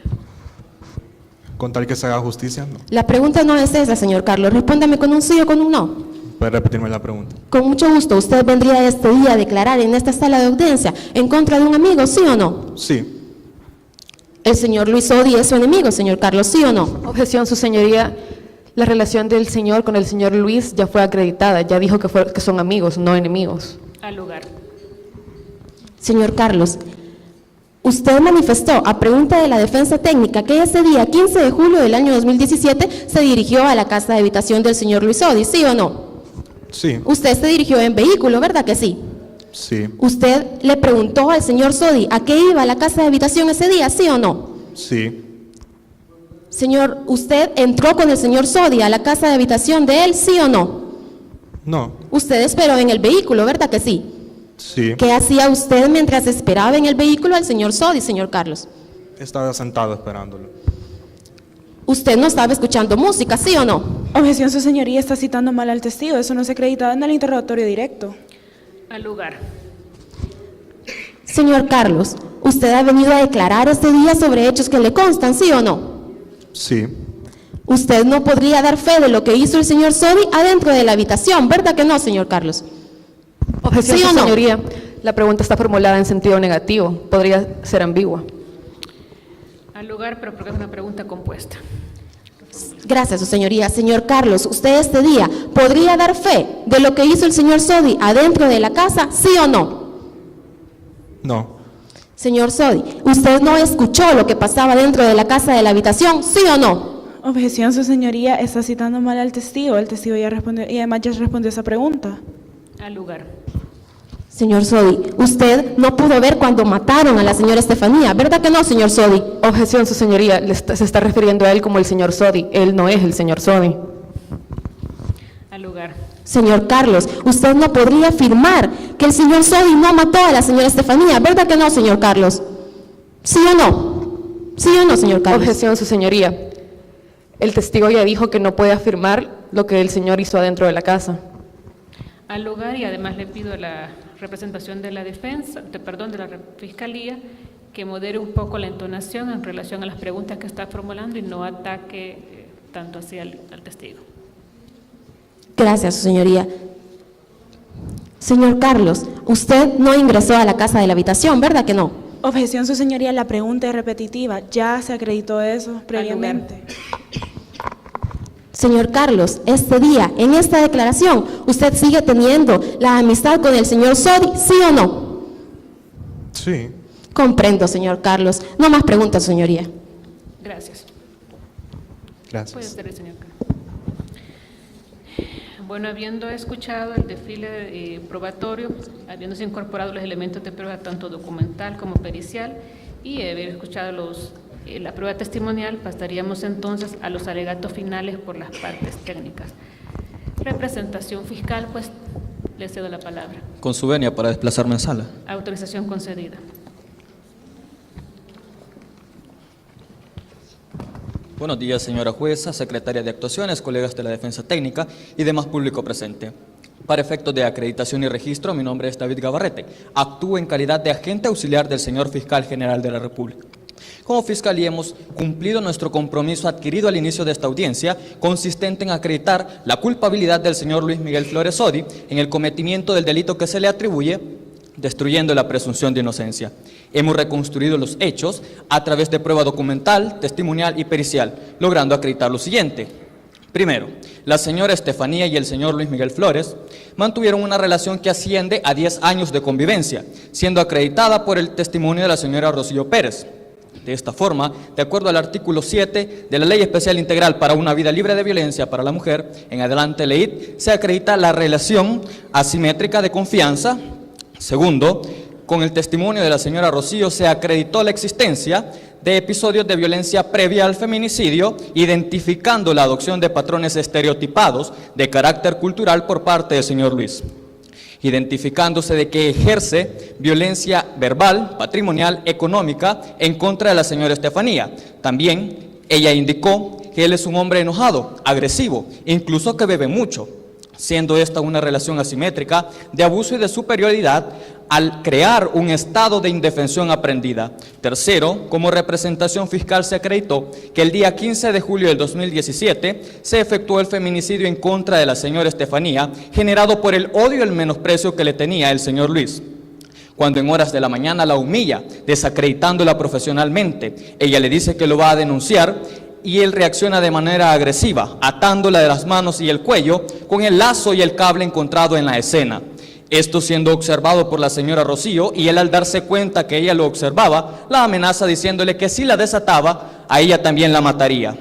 Con tal que se haga justicia, no. La pregunta no es esa, señor Carlos. Respóndame con un sí o con un no. ¿Puede repetirme la pregunta? Con mucho gusto, ¿usted vendría este día a declarar en esta sala de audiencia en contra de un amigo, sí o no? Sí. ¿El señor Luis Sodi es su enemigo, señor Carlos, sí o no? Objeción, su señoría. La relación del señor con el señor Luis ya fue acreditada. Ya dijo que son amigos, no enemigos. Al lugar. Señor Carlos, usted manifestó a pregunta de la defensa técnica que ese día, 15 de julio del año 2017, se dirigió a la casa de habitación del señor Luis Sodi, ¿sí o no? Sí. Usted se dirigió en vehículo, ¿verdad que sí? Sí. ¿Usted le preguntó al señor Sodi a qué iba a la casa de habitación ese día, sí o no? Sí. Señor, ¿usted entró con el señor Sodi a la casa de habitación de él, sí o no? No. Usted esperó en el vehículo, ¿verdad que sí? Sí. ¿Qué hacía usted mientras esperaba en el vehículo al señor Sodi, señor Carlos? Estaba sentado esperándolo. ¿Usted no estaba escuchando música, sí o no? Objeción, su señoría está citando mal al testigo. Eso no se acredita en el interrogatorio directo. Al lugar. Señor Carlos, ¿usted ha venido a declarar este día sobre hechos que le constan, sí o no? Sí. Usted no podría dar fe de lo que hizo el señor Sodi adentro de la habitación, ¿verdad que no, señor Carlos? Objeción, ¿Sí o su no? señoría. La pregunta está formulada en sentido negativo. Podría ser ambigua. Al lugar, pero porque es una pregunta compuesta. Gracias, su señoría. Señor Carlos, ¿usted este día podría dar fe de lo que hizo el señor Sodi adentro de la casa, sí o no? No. Señor Sodi, ¿usted no escuchó lo que pasaba dentro de la casa de la habitación, sí o no? Objeción, su señoría está citando mal al testigo. El testigo ya respondió y además ya respondió esa pregunta. Al lugar. Señor Sodi, usted no pudo ver cuando mataron a la señora Estefanía, ¿verdad que no, señor Sodi? Objeción, su señoría. Se está refiriendo a él como el señor Sodi. Él no es el señor Sodi. Al lugar. Señor Carlos, usted no podría afirmar que el señor Sodi no mató a la señora Estefanía, ¿verdad que no, señor Carlos? ¿Sí o no? ¿Sí o no, señor Carlos? Objeción, su señoría. El testigo ya dijo que no puede afirmar lo que el señor hizo adentro de la casa. Al lugar, y además le pido a la representación de la defensa, de la fiscalía, que modere un poco la entonación en relación a las preguntas que está formulando y no ataque tanto hacia al testigo. Gracias, su señoría. Señor Carlos, usted no ingresó a la casa de la habitación, ¿verdad que no? Objeción, su señoría, la pregunta es repetitiva. Ya se acreditó eso previamente. Señor Carlos, este día, en esta declaración, ¿usted sigue teniendo la amistad con el señor Sodi, sí o no? Sí. Comprendo, señor Carlos. No más preguntas, señoría. Gracias. Puede Gracias. ser el señor Carlos. Bueno, habiendo escuchado el desfile probatorio, habiéndose incorporado los elementos de prueba tanto documental como pericial y haber escuchado la prueba testimonial, pasaríamos entonces a los alegatos finales por las partes técnicas. Representación fiscal, pues le cedo la palabra. Con su venia para desplazarme en sala. Autorización concedida. Buenos días, señora jueza, secretaria de actuaciones, colegas de la defensa técnica y demás público presente. Para efectos de acreditación y registro, mi nombre es David Gabarrete. Actúo en calidad de agente auxiliar del señor fiscal general de la República. Como fiscalía hemos cumplido nuestro compromiso adquirido al inicio de esta audiencia, consistente en acreditar la culpabilidad del señor Luis Miguel Flores Sodi en el cometimiento del delito que se le atribuye, destruyendo la presunción de inocencia. Hemos reconstruido los hechos a través de prueba documental, testimonial y pericial, logrando acreditar lo siguiente. Primero, la señora Estefanía y el señor Luis Miguel Flores mantuvieron una relación que asciende a 10 años de convivencia, siendo acreditada por el testimonio de la señora Rocío Pérez. De esta forma, de acuerdo al artículo 7 de la Ley Especial Integral para una Vida Libre de Violencia para la Mujer, en adelante ley, se acredita la relación asimétrica de confianza. Segundo, con el testimonio de la señora Rocío se acreditó la existencia de episodios de violencia previa al feminicidio, identificando la adopción de patrones estereotipados de carácter cultural por parte del señor Luis, identificándose de que ejerce violencia verbal, patrimonial, económica en contra de la señora Estefanía. También ella indicó que él es un hombre enojado, agresivo, incluso que bebe mucho, siendo esta una relación asimétrica de abuso y de superioridad al crear un estado de indefensión aprendida. Tercero, como representación fiscal se acreditó que el día 15 de julio del 2017 se efectuó el feminicidio en contra de la señora Estefanía, generado por el odio y el menosprecio que le tenía el señor Luis. Cuando en horas de la mañana la humilla, desacreditándola profesionalmente, ella le dice que lo va a denunciar y él reacciona de manera agresiva, atándola de las manos y el cuello con el lazo y el cable encontrado en la escena. Esto siendo observado por la señora Rocío, y él al darse cuenta que ella lo observaba, la amenaza diciéndole que si la desataba, a ella también la mataría,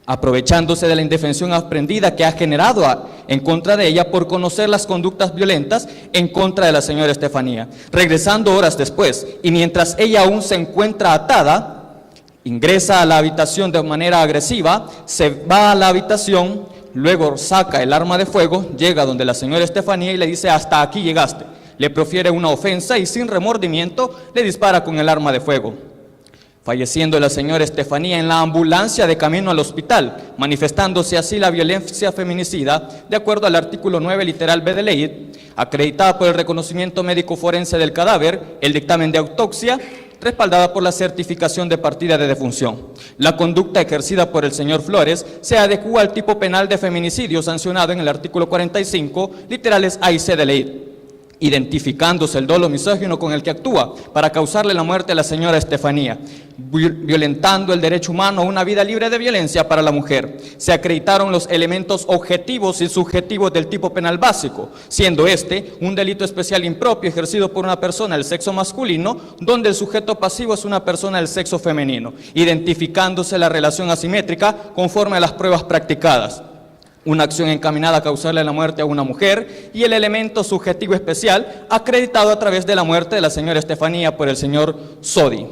aprovechándose de la indefensión aprendida que ha generado en contra de ella por conocer las conductas violentas en contra de la señora Estefanía. Regresando horas después, y mientras ella aún se encuentra atada, ingresa a la habitación de manera agresiva, se va a la habitación, luego saca el arma de fuego, llega donde la señora Estefanía y le dice: hasta aquí llegaste. Le profiere una ofensa y sin remordimiento le dispara con el arma de fuego. falleciendo la señora Estefanía en la ambulancia de camino al hospital, manifestándose así la violencia feminicida, de acuerdo al artículo 9, literal B de ley, acreditada por el reconocimiento médico forense del cadáver, el dictamen de autopsia, respaldada por la certificación de partida de defunción. La conducta ejercida por el señor Flores se adecúa al tipo penal de feminicidio sancionado en el artículo 45, literales A y C de ley, identificándose el dolo misógino con el que actúa para causarle la muerte a la señora Estefanía, violentando el derecho humano a una vida libre de violencia para la mujer. Se acreditaron los elementos objetivos y subjetivos del tipo penal básico, siendo este un delito especial impropio ejercido por una persona del sexo masculino, donde el sujeto pasivo es una persona del sexo femenino, identificándose la relación asimétrica conforme a las pruebas practicadas. Una acción encaminada a causarle la muerte a una mujer, y el elemento subjetivo especial acreditado a través de la muerte de la señora Estefanía por el señor Sodi.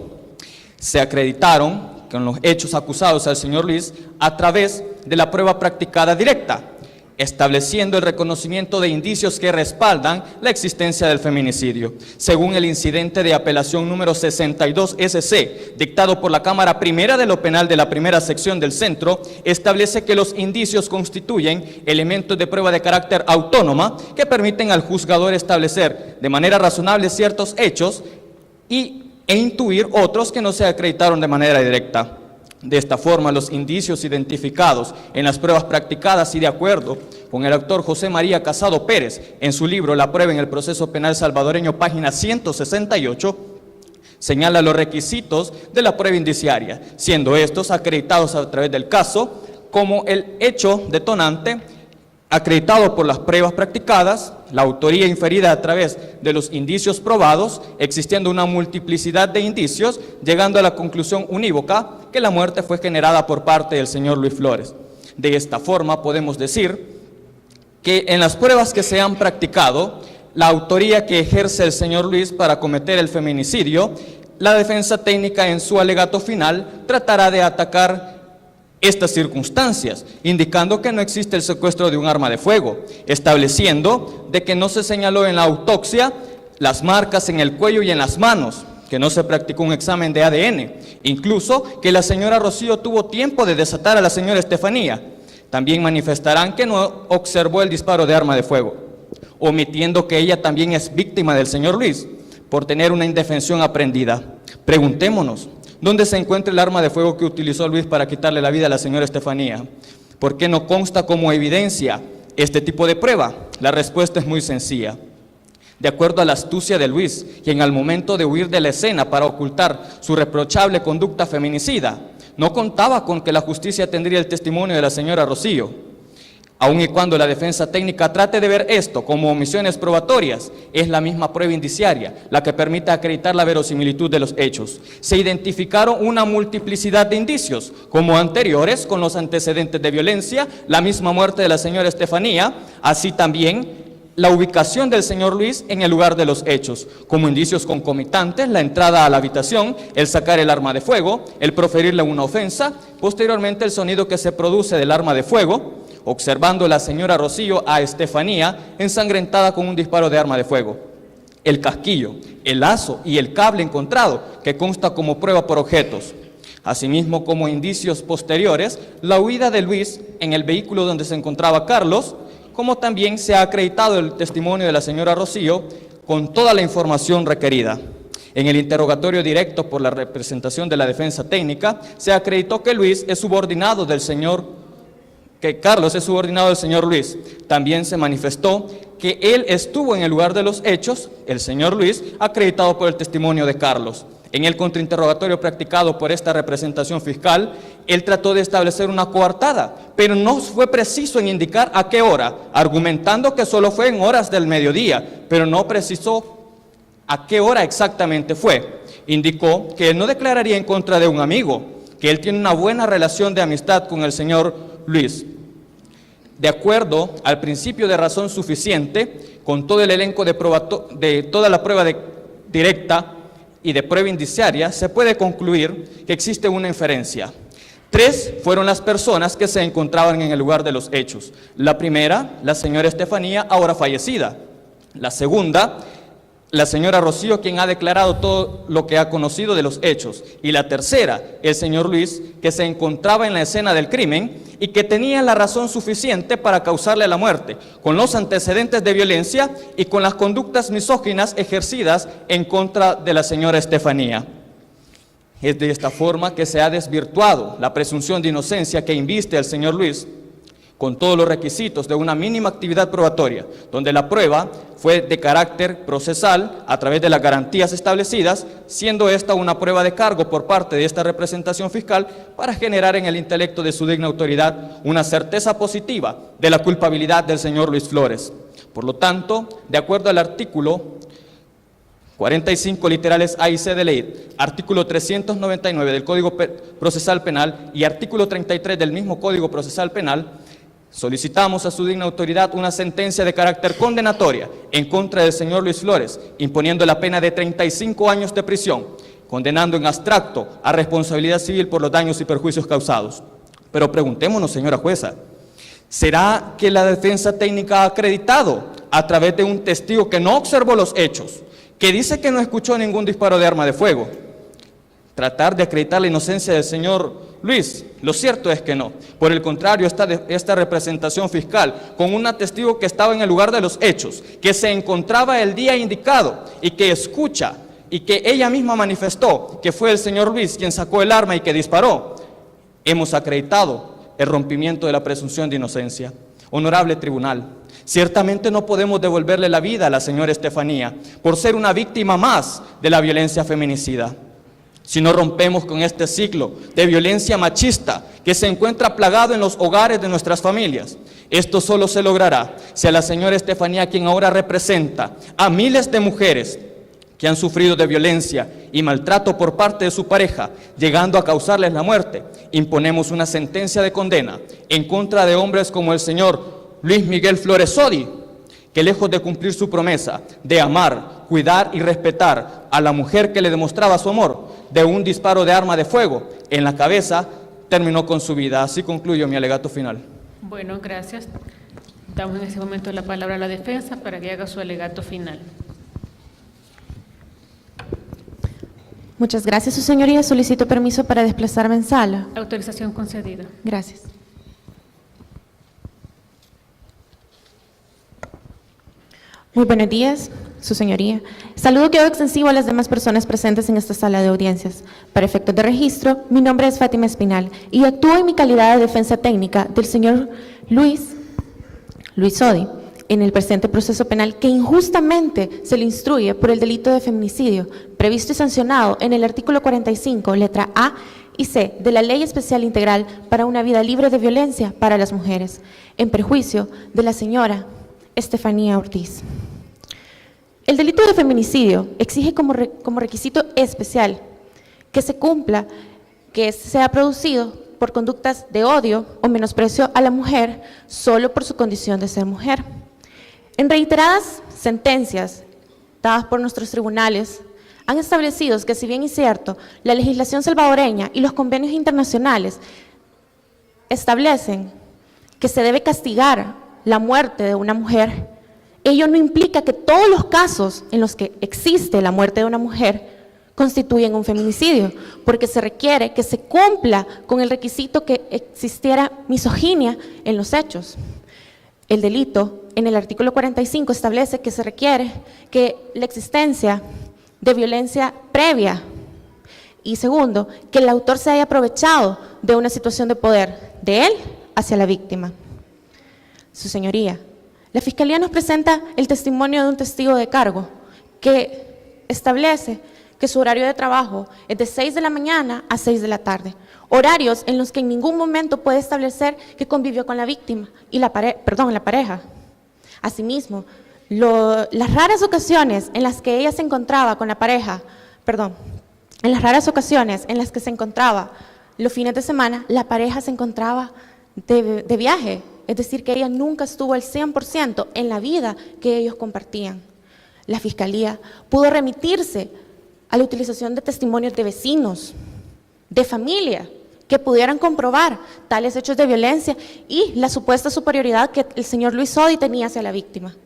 Se acreditaron con los hechos acusados al señor Luis a través de la prueba practicada directa, estableciendo el reconocimiento de indicios que respaldan la existencia del feminicidio. Según el incidente de apelación número 62 SC, dictado por la Cámara Primera de lo Penal de la Primera Sección del Centro, establece que los indicios constituyen elementos de prueba de carácter autónoma que permiten al juzgador establecer de manera razonable ciertos hechos e intuir otros que no se acreditaron de manera directa. De esta forma, los indicios identificados en las pruebas practicadas y de acuerdo con el autor José María Casado Pérez en su libro La prueba en el proceso penal salvadoreño, página 168, señala los requisitos de la prueba indiciaria, siendo estos acreditados a través del caso como el hecho detonante, acreditado por las pruebas practicadas, la autoría inferida a través de los indicios probados, existiendo una multiplicidad de indicios, llegando a la conclusión unívoca que la muerte fue generada por parte del señor Luis Flores. De esta forma podemos decir que en las pruebas que se han practicado, la autoría que ejerce el señor Luis para cometer el feminicidio, la defensa técnica en su alegato final tratará de atacar estas circunstancias, indicando que no existe el secuestro de un arma de fuego, estableciendo de que no se señaló en la autopsia las marcas en el cuello y en las manos, que no se practicó un examen de ADN, incluso que la señora Rocío tuvo tiempo de desatar a la señora Estefanía. También manifestarán que no observó el disparo de arma de fuego, omitiendo que ella también es víctima del señor Luis por tener una indefensión aprendida. Preguntémonos, ¿dónde se encuentra el arma de fuego que utilizó Luis para quitarle la vida a la señora Estefanía? ¿Por qué no consta como evidencia este tipo de prueba? La respuesta es muy sencilla. De acuerdo a la astucia de Luis, quien al momento de huir de la escena para ocultar su reprochable conducta feminicida, no contaba con que la justicia tendría el testimonio de la señora Rocío. Aun y cuando la defensa técnica trate de ver esto como omisiones probatorias, es la misma prueba indiciaria la que permite acreditar la verosimilitud de los hechos. Se identificaron una multiplicidad de indicios, como anteriores con los antecedentes de violencia, la misma muerte de la señora Estefanía, así también la ubicación del señor Luis en el lugar de los hechos, como indicios concomitantes, la entrada a la habitación, el sacar el arma de fuego, el proferirle una ofensa, posteriormente el sonido que se produce del arma de fuego, observando la señora Rocío a Estefanía ensangrentada con un disparo de arma de fuego, el casquillo, el lazo y el cable encontrado, que consta como prueba por objetos. Asimismo, como indicios posteriores, la huida de Luis en el vehículo donde se encontraba Carlos, como también se ha acreditado el testimonio de la señora Rocío con toda la información requerida. En el interrogatorio directo por la representación de la defensa técnica, se acreditó que Carlos es subordinado del señor Luis. También se manifestó que él estuvo en el lugar de los hechos, el señor Luis, acreditado por el testimonio de Carlos. En el contrainterrogatorio practicado por esta representación fiscal, él trató de establecer una coartada, pero no fue preciso en indicar a qué hora, argumentando que solo fue en horas del mediodía, pero no precisó a qué hora exactamente fue. Indicó que él no declararía en contra de un amigo, que él tiene una buena relación de amistad con el señor Luis. De acuerdo al principio de razón suficiente, con todo el elenco de toda la prueba directa y de prueba indiciaria, se puede concluir que existe una inferencia. 3 fueron las personas que se encontraban en el lugar de los hechos. La primera, la señora Estefanía, ahora fallecida. La segunda, la señora Rocío, quien ha declarado todo lo que ha conocido de los hechos. Y la tercera, el señor Luis, que se encontraba en la escena del crimen y que tenía la razón suficiente para causarle la muerte, con los antecedentes de violencia y con las conductas misóginas ejercidas en contra de la señora Estefanía. Es de esta forma que se ha desvirtuado la presunción de inocencia que inviste al señor Luis, con todos los requisitos de una mínima actividad probatoria, donde la prueba fue de carácter procesal a través de las garantías establecidas, siendo esta una prueba de cargo por parte de esta representación fiscal para generar en el intelecto de su digna autoridad una certeza positiva de la culpabilidad del señor Luis Flores. Por lo tanto, de acuerdo al artículo 45 literales A y C de ley, artículo 399 del Código Procesal Penal y artículo 33 del mismo Código Procesal Penal, solicitamos a su digna autoridad una sentencia de carácter condenatoria en contra del señor Luis Flores, imponiendo la pena de 35 años de prisión, condenando en abstracto a responsabilidad civil por los daños y perjuicios causados. Pero preguntémonos, señora jueza, ¿será que la defensa técnica ha acreditado a través de un testigo que no observó los hechos, que dice que no escuchó ningún disparo de arma de fuego, tratar de acreditar la inocencia del señor Luis? Lo cierto es que no. Por el contrario, esta representación fiscal, con un testigo que estaba en el lugar de los hechos, que se encontraba el día indicado y que escucha, y que ella misma manifestó que fue el señor Luis quien sacó el arma y que disparó, hemos acreditado el rompimiento de la presunción de inocencia. Honorable tribunal, ciertamente no podemos devolverle la vida a la señora Estefanía por ser una víctima más de la violencia feminicida. Si no rompemos con este ciclo de violencia machista que se encuentra plagado en los hogares de nuestras familias, esto solo se logrará si a la señora Estefanía, quien ahora representa a miles de mujeres que han sufrido de violencia y maltrato por parte de su pareja, llegando a causarles la muerte, imponemos una sentencia de condena en contra de hombres como el señor Luis Miguel Flores Sodi, que lejos de cumplir su promesa de amar, cuidar y respetar a la mujer que le demostraba su amor, de un disparo de arma de fuego en la cabeza, terminó con su vida. Así concluyo mi alegato final. Bueno, gracias. Damos en ese momento la palabra a la defensa para que haga su alegato final. Muchas gracias, su señoría. Solicito permiso para desplazarme en sala. Autorización concedida. Gracias. Muy buenos días, su señoría. Saludo que hago extensivo a las demás personas presentes en esta sala de audiencias. Para efectos de registro, mi nombre es Fátima Espinal y actúo en mi calidad de defensa técnica del señor Luis Sodi en el presente proceso penal que injustamente se le instruye por el delito de feminicidio previsto y sancionado en el artículo 45, letra A y C de la Ley Especial Integral para una vida libre de violencia para las mujeres, en perjuicio de la señora Estefanía Ortiz. El delito de feminicidio exige como requisito especial que se cumpla, que sea producido por conductas de odio o menosprecio a la mujer solo por su condición de ser mujer. En reiteradas sentencias dadas por nuestros tribunales, han establecido que, si bien es cierto, la legislación salvadoreña y los convenios internacionales establecen que se debe castigar la muerte de una mujer, ello no implica que todos los casos en los que existe la muerte de una mujer constituyen un feminicidio, porque se requiere que se cumpla con el requisito que existiera misoginia en los hechos. El delito, en el artículo 45, establece que se requiere que la existencia de violencia previa y segundo, que el autor se haya aprovechado de una situación de poder de él hacia la víctima. Su señoría, la Fiscalía nos presenta el testimonio de un testigo de cargo que establece que su horario de trabajo es de 6 de la mañana a 6 de la tarde, horarios en los que en ningún momento puede establecer que convivió con la víctima y la pareja. Asimismo, las raras ocasiones en las que ella se encontraba con la pareja, en las raras ocasiones en las que se encontraba los fines de semana, la pareja se encontraba de viaje, es decir, que ella nunca estuvo al 100% en la vida que ellos compartían. La Fiscalía pudo remitirse a la utilización de testimonios de vecinos, de familia, que pudieran comprobar tales hechos de violencia y la supuesta superioridad que el señor Luis Sodi tenía hacia la víctima.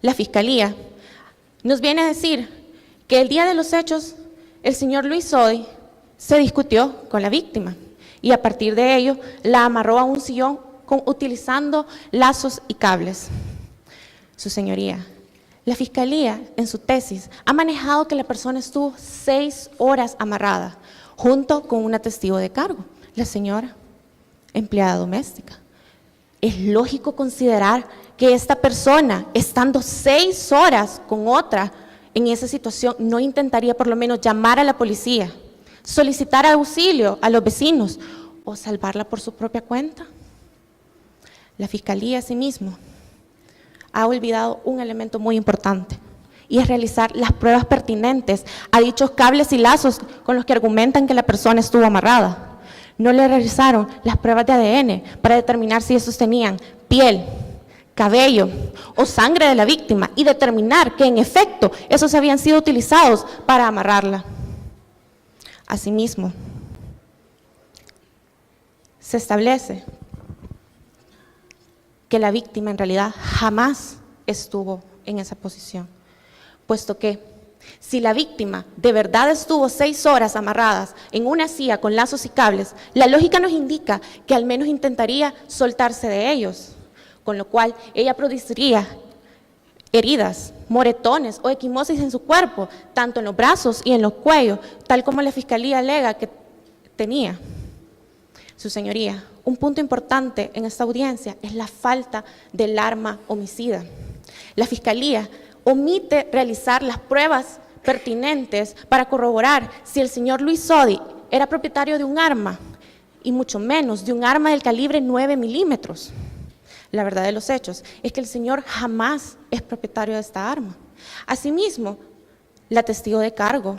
La Fiscalía nos viene a decir que el día de los hechos el señor Luis Sodi se discutió con la víctima y a partir de ello la amarró a un sillón utilizando lazos y cables. Su señoría, la Fiscalía en su tesis ha manejado que la persona estuvo 6 horas amarrada junto con una testigo de cargo, la señora empleada doméstica. Es lógico considerar que esta persona, estando 6 horas con otra en esa situación, no intentaría por lo menos llamar a la policía, solicitar auxilio a los vecinos o salvarla por su propia cuenta. La Fiscalía asimismo ha olvidado un elemento muy importante y es realizar las pruebas pertinentes a dichos cables y lazos con los que argumentan que la persona estuvo amarrada. No le realizaron las pruebas de ADN para determinar si esos tenían piel, cabello o sangre de la víctima y determinar que en efecto esos habían sido utilizados para amarrarla. Asimismo, se establece que la víctima en realidad jamás estuvo en esa posición, puesto que si la víctima de verdad estuvo 6 horas amarradas en una silla con lazos y cables, la lógica nos indica que al menos intentaría soltarse de ellos, con lo cual ella produciría heridas, moretones o equimosis en su cuerpo, tanto en los brazos y en los cuellos, tal como la Fiscalía alega que tenía. Su señoría, un punto importante en esta audiencia es la falta del arma homicida. La Fiscalía omite realizar las pruebas pertinentes para corroborar si el señor Luis Sodi era propietario de un arma y mucho menos de un arma del calibre 9 milímetros. La verdad de los hechos es que el señor jamás es propietario de esta arma. Asimismo, la testigo de cargo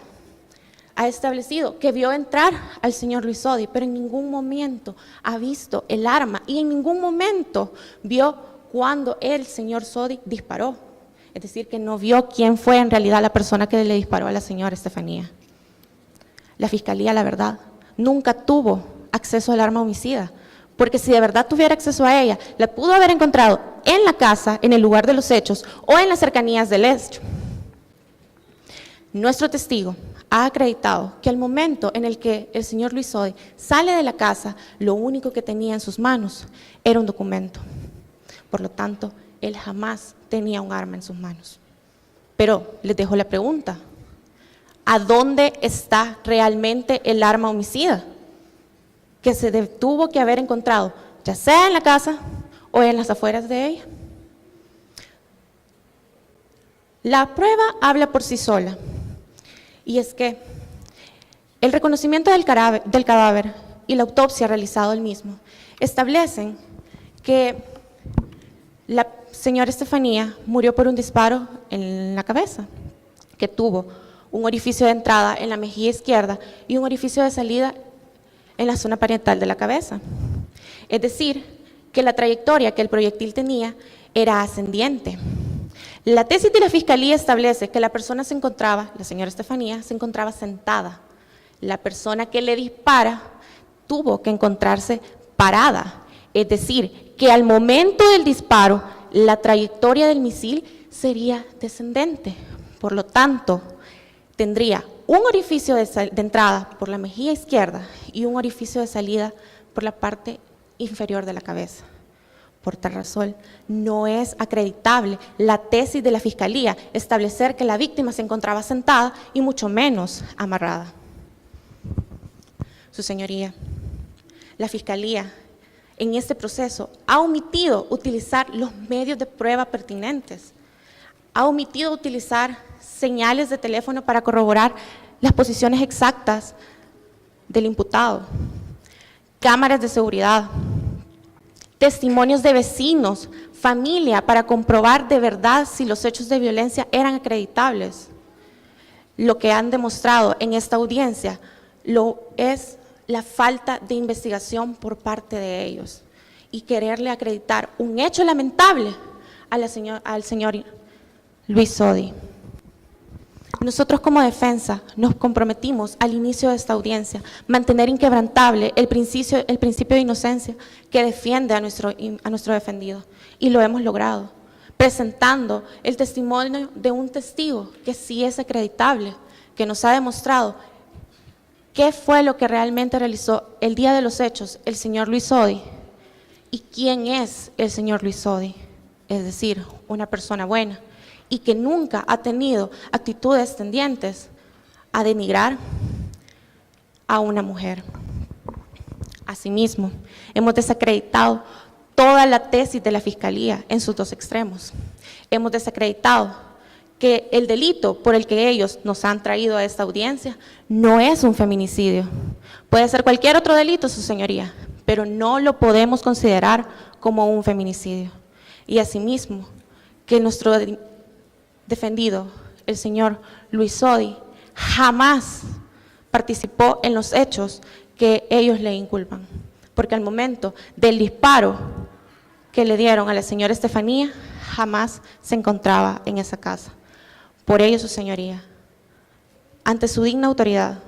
ha establecido que vio entrar al señor Luis Sodi, pero en ningún momento ha visto el arma y en ningún momento vio cuando el señor Sodi disparó. Es decir, que no vio quién fue en realidad la persona que le disparó a la señora Estefanía. La Fiscalía, la verdad, nunca tuvo acceso al arma homicida, porque si de verdad tuviera acceso a ella, la pudo haber encontrado en la casa, en el lugar de los hechos o en las cercanías del hecho. Nuestro testigo ha acreditado que al momento en el que el señor Luis Sodi sale de la casa, lo único que tenía en sus manos era un documento. Por lo tanto, él jamás tenía un arma en sus manos. Pero les dejo la pregunta, ¿a dónde está realmente el arma homicida? Que se tuvo que haber encontrado, ya sea en la casa o en las afueras de ella. La prueba habla por sí sola. Y es que el reconocimiento del cadáver y la autopsia realizado el mismo establecen que la señora Estefanía murió por un disparo en la cabeza, que tuvo un orificio de entrada en la mejilla izquierda y un orificio de salida en la zona parietal de la cabeza. Es decir, que la trayectoria que el proyectil tenía era ascendiente. La tesis de la Fiscalía establece que la persona se encontraba, la señora Estefanía, se encontraba sentada. La persona que le dispara tuvo que encontrarse parada. Es decir, que al momento del disparo, la trayectoria del misil sería descendente. Por lo tanto, tendría un orificio de entrada por la mejilla izquierda y un orificio de salida por la parte inferior de la cabeza. Por tal razón, no es acreditable la tesis de la Fiscalía establecer que la víctima se encontraba sentada y mucho menos amarrada. Su señoría, la Fiscalía en este proceso ha omitido utilizar los medios de prueba pertinentes, ha omitido utilizar señales de teléfono para corroborar las posiciones exactas del imputado, cámaras de seguridad, testimonios de vecinos, familia, para comprobar de verdad si los hechos de violencia eran acreditables. Lo que han demostrado en esta audiencia es la falta de investigación por parte de ellos y quererle acreditar un hecho lamentable al señor Luis Sodi. Nosotros como defensa nos comprometimos al inicio de esta audiencia mantener inquebrantable el principio de inocencia que defiende a nuestro defendido y lo hemos logrado. presentando el testimonio de un testigo que sí es acreditable, que nos ha demostrado qué fue lo que realmente realizó el día de los hechos el señor Luis Sodi y quién es el señor Luis Sodi, es decir, una persona buena y que nunca ha tenido actitudes tendientes a denigrar a una mujer. Asimismo, hemos desacreditado toda la tesis de la Fiscalía en sus dos extremos. Hemos desacreditado que el delito por el que ellos nos han traído a esta audiencia no es un feminicidio. Puede ser cualquier otro delito, su señoría, pero no lo podemos considerar como un feminicidio. Y asimismo, que nuestro defendido, el señor Luis Sodi, jamás participó en los hechos que ellos le inculpan, porque al momento del disparo que le dieron a la señora Estefanía, jamás se encontraba en esa casa. Por ello, su señoría, ante su digna autoridad,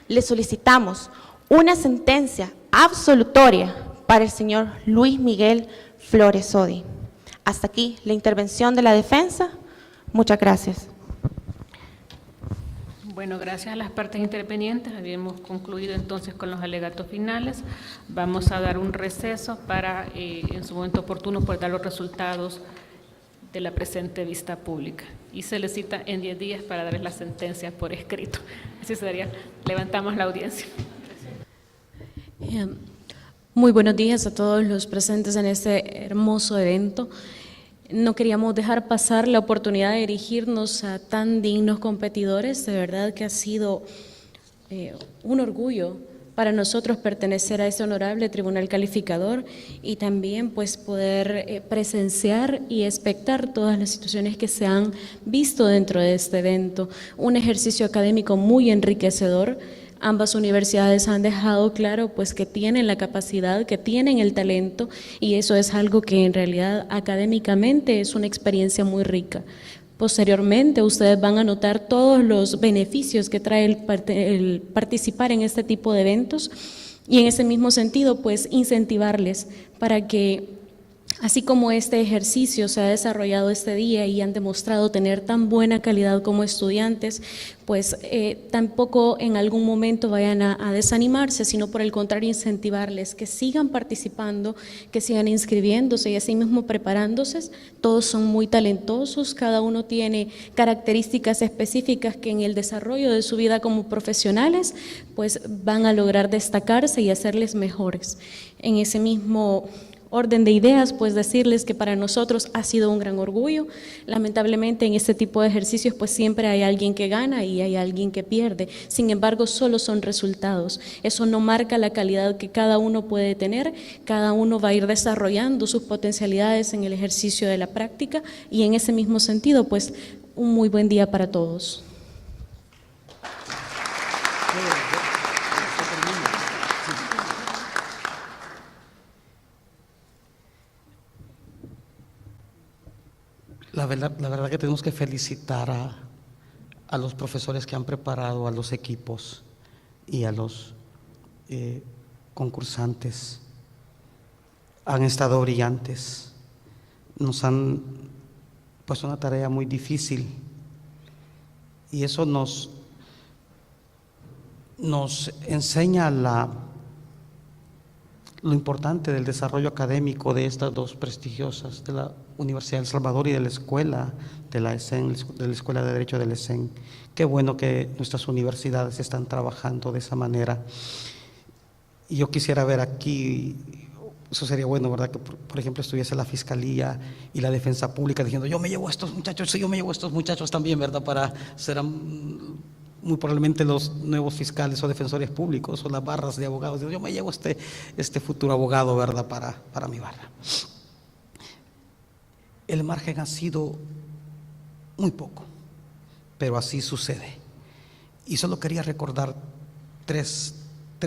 le solicitamos una sentencia absolutoria para el señor Luis Miguel Flores Sodi. Hasta aquí la intervención de la defensa. Muchas gracias. Bueno, gracias a las partes intervenientes, habíamos concluido entonces con los alegatos finales. Vamos a dar un receso para, en su momento oportuno, poder dar los resultados de la presente vista pública. Y se le cita en 10 días para darles la sentencia por escrito. Así sería. Levantamos la audiencia. Muy buenos días a todos los presentes en este hermoso evento. No queríamos dejar pasar la oportunidad de dirigirnos a tan dignos competidores. De verdad que ha sido un orgullo para nosotros pertenecer a este honorable tribunal calificador y también pues poder presenciar y expectar todas las situaciones que se han visto dentro de este evento. Un ejercicio académico muy enriquecedor. Ambas universidades han dejado claro pues que tienen la capacidad, que tienen el talento, y eso es algo que en realidad académicamente es una experiencia muy rica. Posteriormente ustedes van a notar todos los beneficios que trae el participar en este tipo de eventos, y en ese mismo sentido pues incentivarles para que, así como este ejercicio se ha desarrollado este día y han demostrado tener tan buena calidad como estudiantes, pues tampoco en algún momento vayan a desanimarse, sino por el contrario incentivarles que sigan participando, que sigan inscribiéndose y así mismo preparándose. Todos son muy talentosos, cada uno tiene características específicas que en el desarrollo de su vida como profesionales pues van a lograr destacarse y hacerles mejores. En ese mismo orden de ideas, pues decirles que para nosotros ha sido un gran orgullo. Lamentablemente en este tipo de ejercicios pues siempre hay alguien que gana y hay alguien que pierde. Sin embargo, solo son resultados. Eso no marca la calidad que cada uno puede tener. Cada uno va a ir desarrollando sus potencialidades en el ejercicio de la práctica, y en ese mismo sentido pues un muy buen día para todos. La verdad que tenemos que felicitar a los profesores que han preparado, a los equipos y a los concursantes. Han estado brillantes, nos han puesto una tarea muy difícil, y eso nos enseña lo importante del desarrollo académico de estas dos prestigiosas, de la Universidad de El Salvador y de la Escuela de la ESEN, de la Escuela de Derecho de la ESEN. Qué bueno que nuestras universidades están trabajando de esa manera. Y yo quisiera ver aquí, eso sería bueno, ¿verdad?, que por ejemplo estuviese la Fiscalía y la Defensa Pública diciendo: yo me llevo a estos muchachos, sí, yo me llevo a estos muchachos también, ¿verdad?, para serán muy probablemente los nuevos fiscales o defensores públicos o las barras de abogados. Yo me llevo este futuro abogado, ¿verdad?, para mi barra. El margen ha sido muy poco, pero así sucede. Y solo quería recordar tres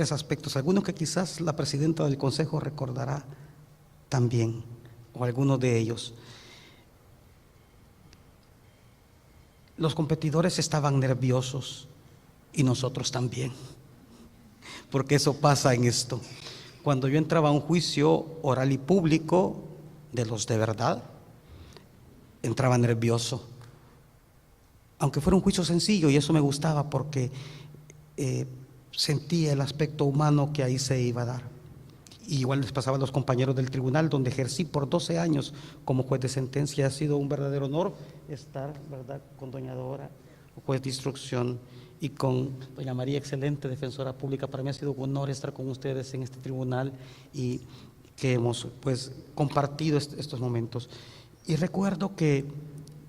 aspectos, algunos que quizás la presidenta del Consejo recordará también, o algunos de ellos. Los competidores estaban nerviosos y nosotros también, porque eso pasa en esto. Cuando yo entraba a un juicio oral y público de los de verdad, entraba nervioso, aunque fuera un juicio sencillo, y eso me gustaba porque sentía el aspecto humano que ahí se iba a dar. Y igual les pasaba a los compañeros del tribunal, donde ejercí por 12 años como juez de sentencia. Ha sido un verdadero honor estar, ¿verdad?, con doña Dora, juez de instrucción, y con doña María, excelente defensora pública. Para mí ha sido un honor estar con ustedes en este tribunal y que hemos pues compartido estos momentos. Y recuerdo que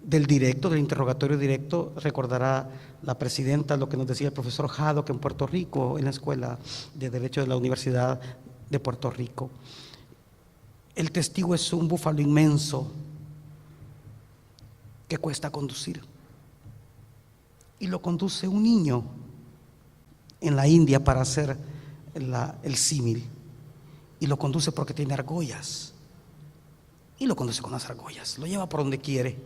del interrogatorio directo, recordará la presidenta lo que nos decía el profesor Jado, que en Puerto Rico, en la Escuela de Derecho de la Universidad de Puerto Rico, el testigo es un búfalo inmenso que cuesta conducir. Y lo conduce un niño en la India, para hacer el símil. Y lo conduce porque tiene argollas. Y lo conduce con las argollas, lo lleva por donde quiere.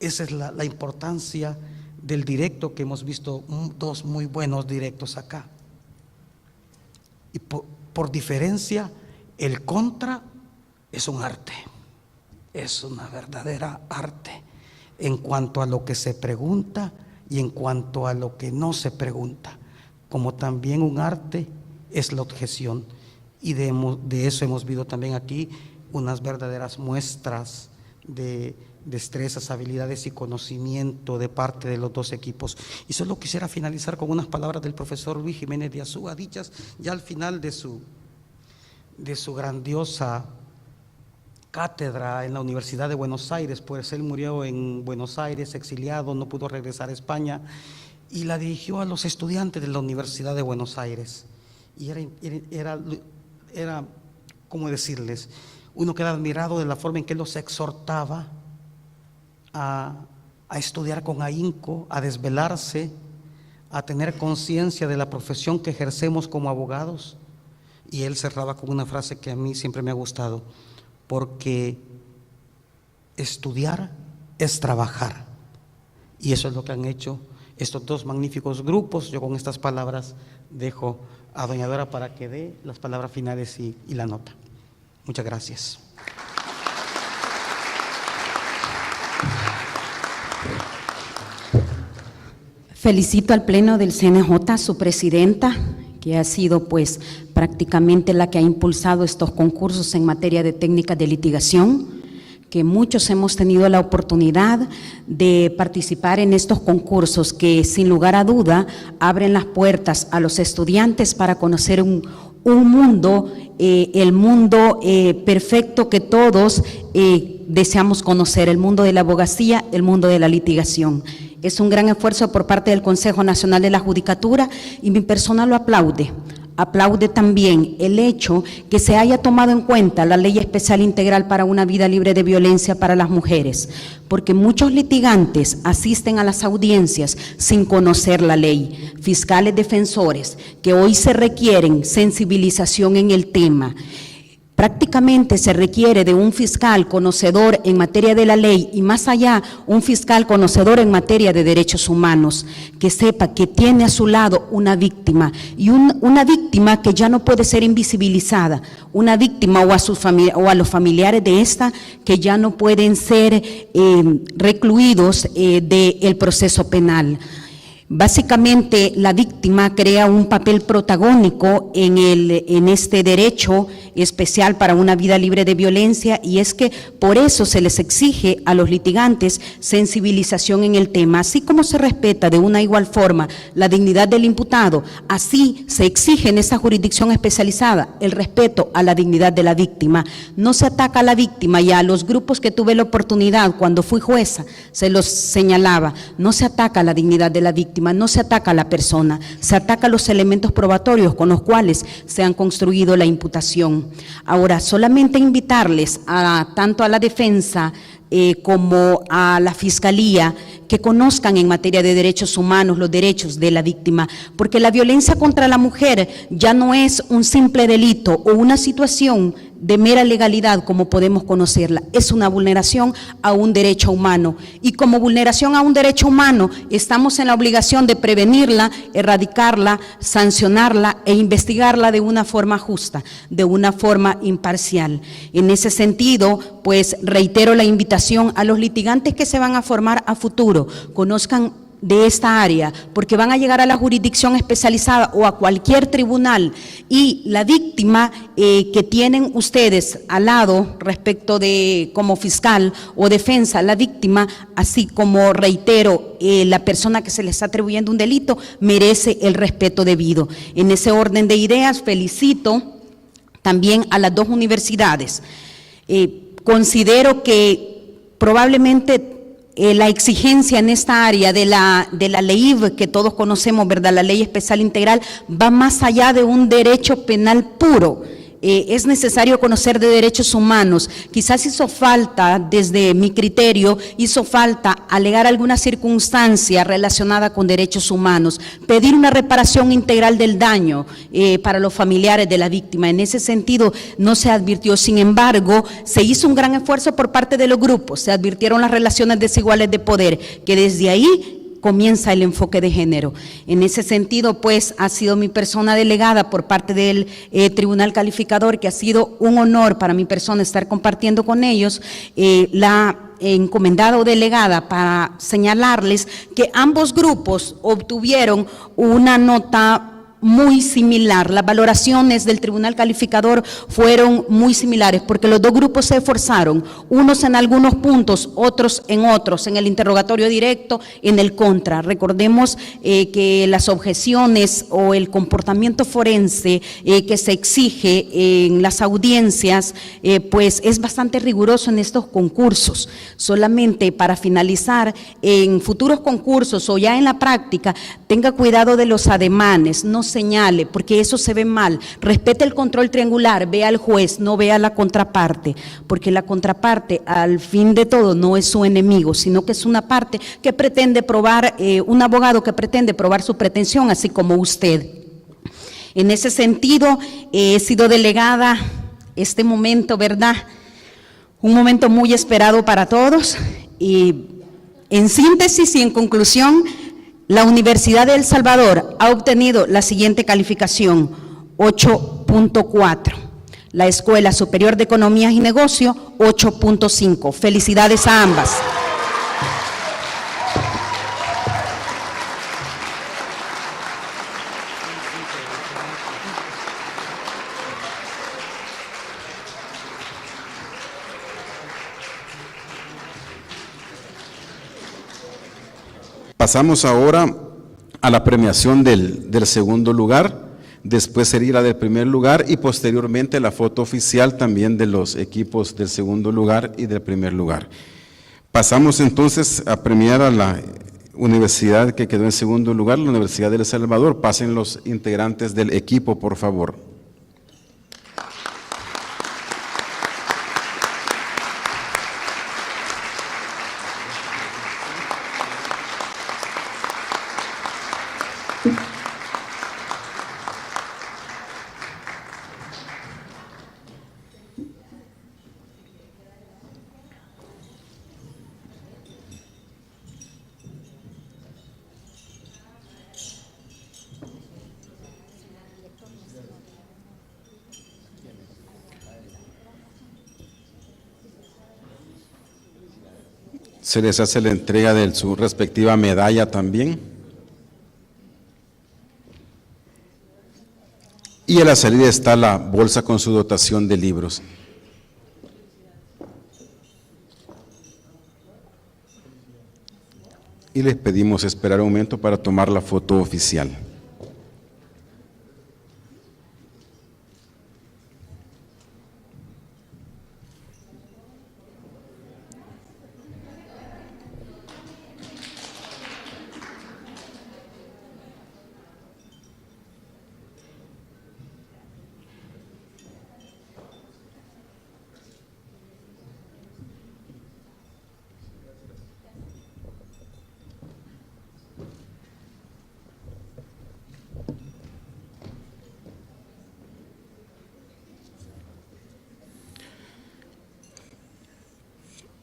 Esa es la importancia del directo, que hemos visto dos muy buenos directos acá. Y por diferencia, el contra es un arte, es una verdadera arte en cuanto a lo que se pregunta y en cuanto a lo que no se pregunta, como también un arte es la objeción. Y de eso hemos visto también aquí unas verdaderas muestras de destrezas, habilidades y conocimiento de parte de los dos equipos. Y solo quisiera finalizar con unas palabras del profesor Luis Jiménez de Azúa, dichas ya al final de su grandiosa cátedra en la Universidad de Buenos Aires, pues él murió en Buenos Aires, exiliado, no pudo regresar a España, y la dirigió a los estudiantes de la Universidad de Buenos Aires. Y era ¿cómo decirles? Uno queda admirado de la forma en que él los exhortaba a estudiar con ahínco, a desvelarse, a tener conciencia de la profesión que ejercemos como abogados. Y él cerraba con una frase que a mí siempre me ha gustado: porque estudiar es trabajar. Y eso es lo que han hecho estos dos magníficos grupos. Yo con estas palabras dejo a doña Dora para que dé las palabras finales y la nota. Muchas gracias. Felicito al Pleno del CNJ, su presidenta, que ha sido pues prácticamente la que ha impulsado estos concursos en materia de técnicas de litigación, que muchos hemos tenido la oportunidad de participar en estos concursos que sin lugar a duda abren las puertas a los estudiantes para conocer un mundo, el mundo perfecto que todos deseamos conocer, el mundo de la abogacía, el mundo de la litigación. Es un gran esfuerzo por parte del Consejo Nacional de la Judicatura y mi persona lo aplaude. Aplaude también el hecho que se haya tomado en cuenta la Ley Especial Integral para una vida libre de violencia para las mujeres, porque muchos litigantes asisten a las audiencias sin conocer la ley. Fiscales defensores que hoy se requieren sensibilización en el tema. Prácticamente se requiere de un fiscal conocedor en materia de la ley y más allá, un fiscal conocedor en materia de derechos humanos, que sepa que tiene a su lado una víctima y una víctima que ya no puede ser invisibilizada, una víctima o a los familiares de esta que ya no pueden ser recluidos del proceso penal. Básicamente, la víctima crea un papel protagónico en este derecho especial para una vida libre de violencia, y es que por eso se les exige a los litigantes sensibilización en el tema. Así como se respeta de una igual forma la dignidad del imputado, así se exige en esa jurisdicción especializada el respeto a la dignidad de la víctima. No se ataca a la víctima, y a los grupos que tuve la oportunidad cuando fui jueza se los señalaba, no se ataca a la dignidad de la víctima, no se ataca a la persona, se ataca a los elementos probatorios con los cuales se han construido la imputación. Ahora, solamente invitarles tanto a la defensa como a la Fiscalía que conozcan en materia de derechos humanos los derechos de la víctima, porque la violencia contra la mujer ya no es un simple delito o una situación de mera legalidad como podemos conocerla, es una vulneración a un derecho humano. Y como vulneración a un derecho humano, estamos en la obligación de prevenirla, erradicarla, sancionarla e investigarla de una forma justa, de una forma imparcial. En ese sentido, pues reitero la invitación a los litigantes que se van a formar a futuro, conozcan de esta área, porque van a llegar a la jurisdicción especializada o a cualquier tribunal, y la víctima que tienen ustedes al lado respecto de como fiscal o defensa, la víctima, así como reitero, la persona que se le está atribuyendo un delito, merece el respeto debido. En ese orden de ideas, felicito también a las dos universidades. Considero que probablemente la exigencia en esta área de la ley que todos conocemos, ¿verdad?, la Ley Especial Integral, va más allá de un derecho penal puro. Es necesario conocer de derechos humanos. Quizás hizo falta, desde mi criterio, hizo falta alegar alguna circunstancia relacionada con derechos humanos, pedir una reparación integral del daño para los familiares de la víctima. En ese sentido no se advirtió. Sin embargo, se hizo un gran esfuerzo por parte de los grupos, se advirtieron las relaciones desiguales de poder, que desde ahí comienza el enfoque de género. En ese sentido, pues, ha sido mi persona delegada por parte del Tribunal Calificador, que ha sido un honor para mi persona estar compartiendo con ellos, la encomendada o delegada, para señalarles que ambos grupos obtuvieron una nota muy similar. Las valoraciones del Tribunal Calificador fueron muy similares, porque los dos grupos se esforzaron, unos en algunos puntos, otros en otros, en el interrogatorio directo, en el contra. Recordemos que las objeciones o el comportamiento forense que se exige en las audiencias, pues es bastante riguroso en estos concursos. Solamente para finalizar, en futuros concursos o ya en la práctica, tenga cuidado de los ademanes, no señale, porque eso se ve mal. Respete el control triangular, vea al juez, no vea a la contraparte, porque la contraparte al fin de todo no es su enemigo, sino que es una parte que pretende probar, un abogado que pretende probar su pretensión, así como usted. En ese sentido, he sido delegada este momento, ¿verdad?, un momento muy esperado para todos, y en síntesis y en conclusión, la Universidad de El Salvador ha obtenido la siguiente calificación: 8.4. La Escuela Superior de Economías y Negocio, 8.5. Felicidades a ambas. Pasamos ahora a la premiación del segundo lugar, después sería la del primer lugar y posteriormente la foto oficial también de los equipos del segundo lugar y del primer lugar. Pasamos entonces a premiar a la universidad que quedó en segundo lugar, la Universidad de El Salvador. Pasen los integrantes del equipo, por favor. Se les hace la entrega de su respectiva medalla también. Y a la salida está la bolsa con su dotación de libros. Y les pedimos esperar un momento para tomar la foto oficial.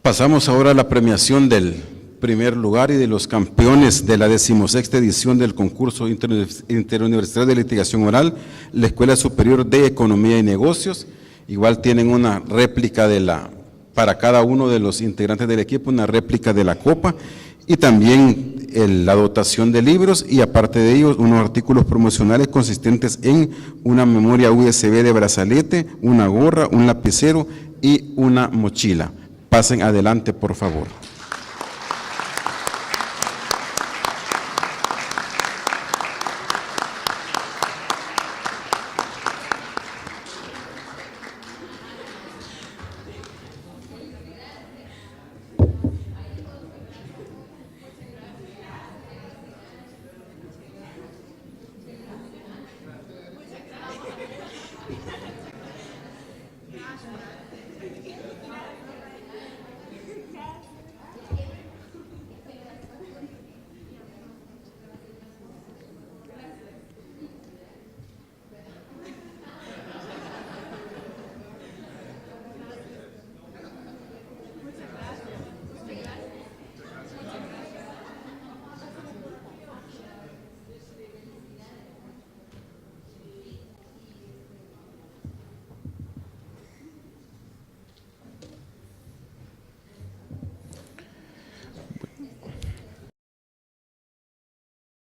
Pasamos ahora a la premiación del primer lugar y de los campeones de la 16ª edición del concurso interuniversitario de litigación oral, la Escuela Superior de Economía y Negocios. Igual tienen una réplica para cada uno de los integrantes del equipo, una réplica de la copa y también la dotación de libros y aparte de ellos unos artículos promocionales consistentes en una memoria USB de brazalete, una gorra, un lapicero y una mochila. Pasen adelante, por favor.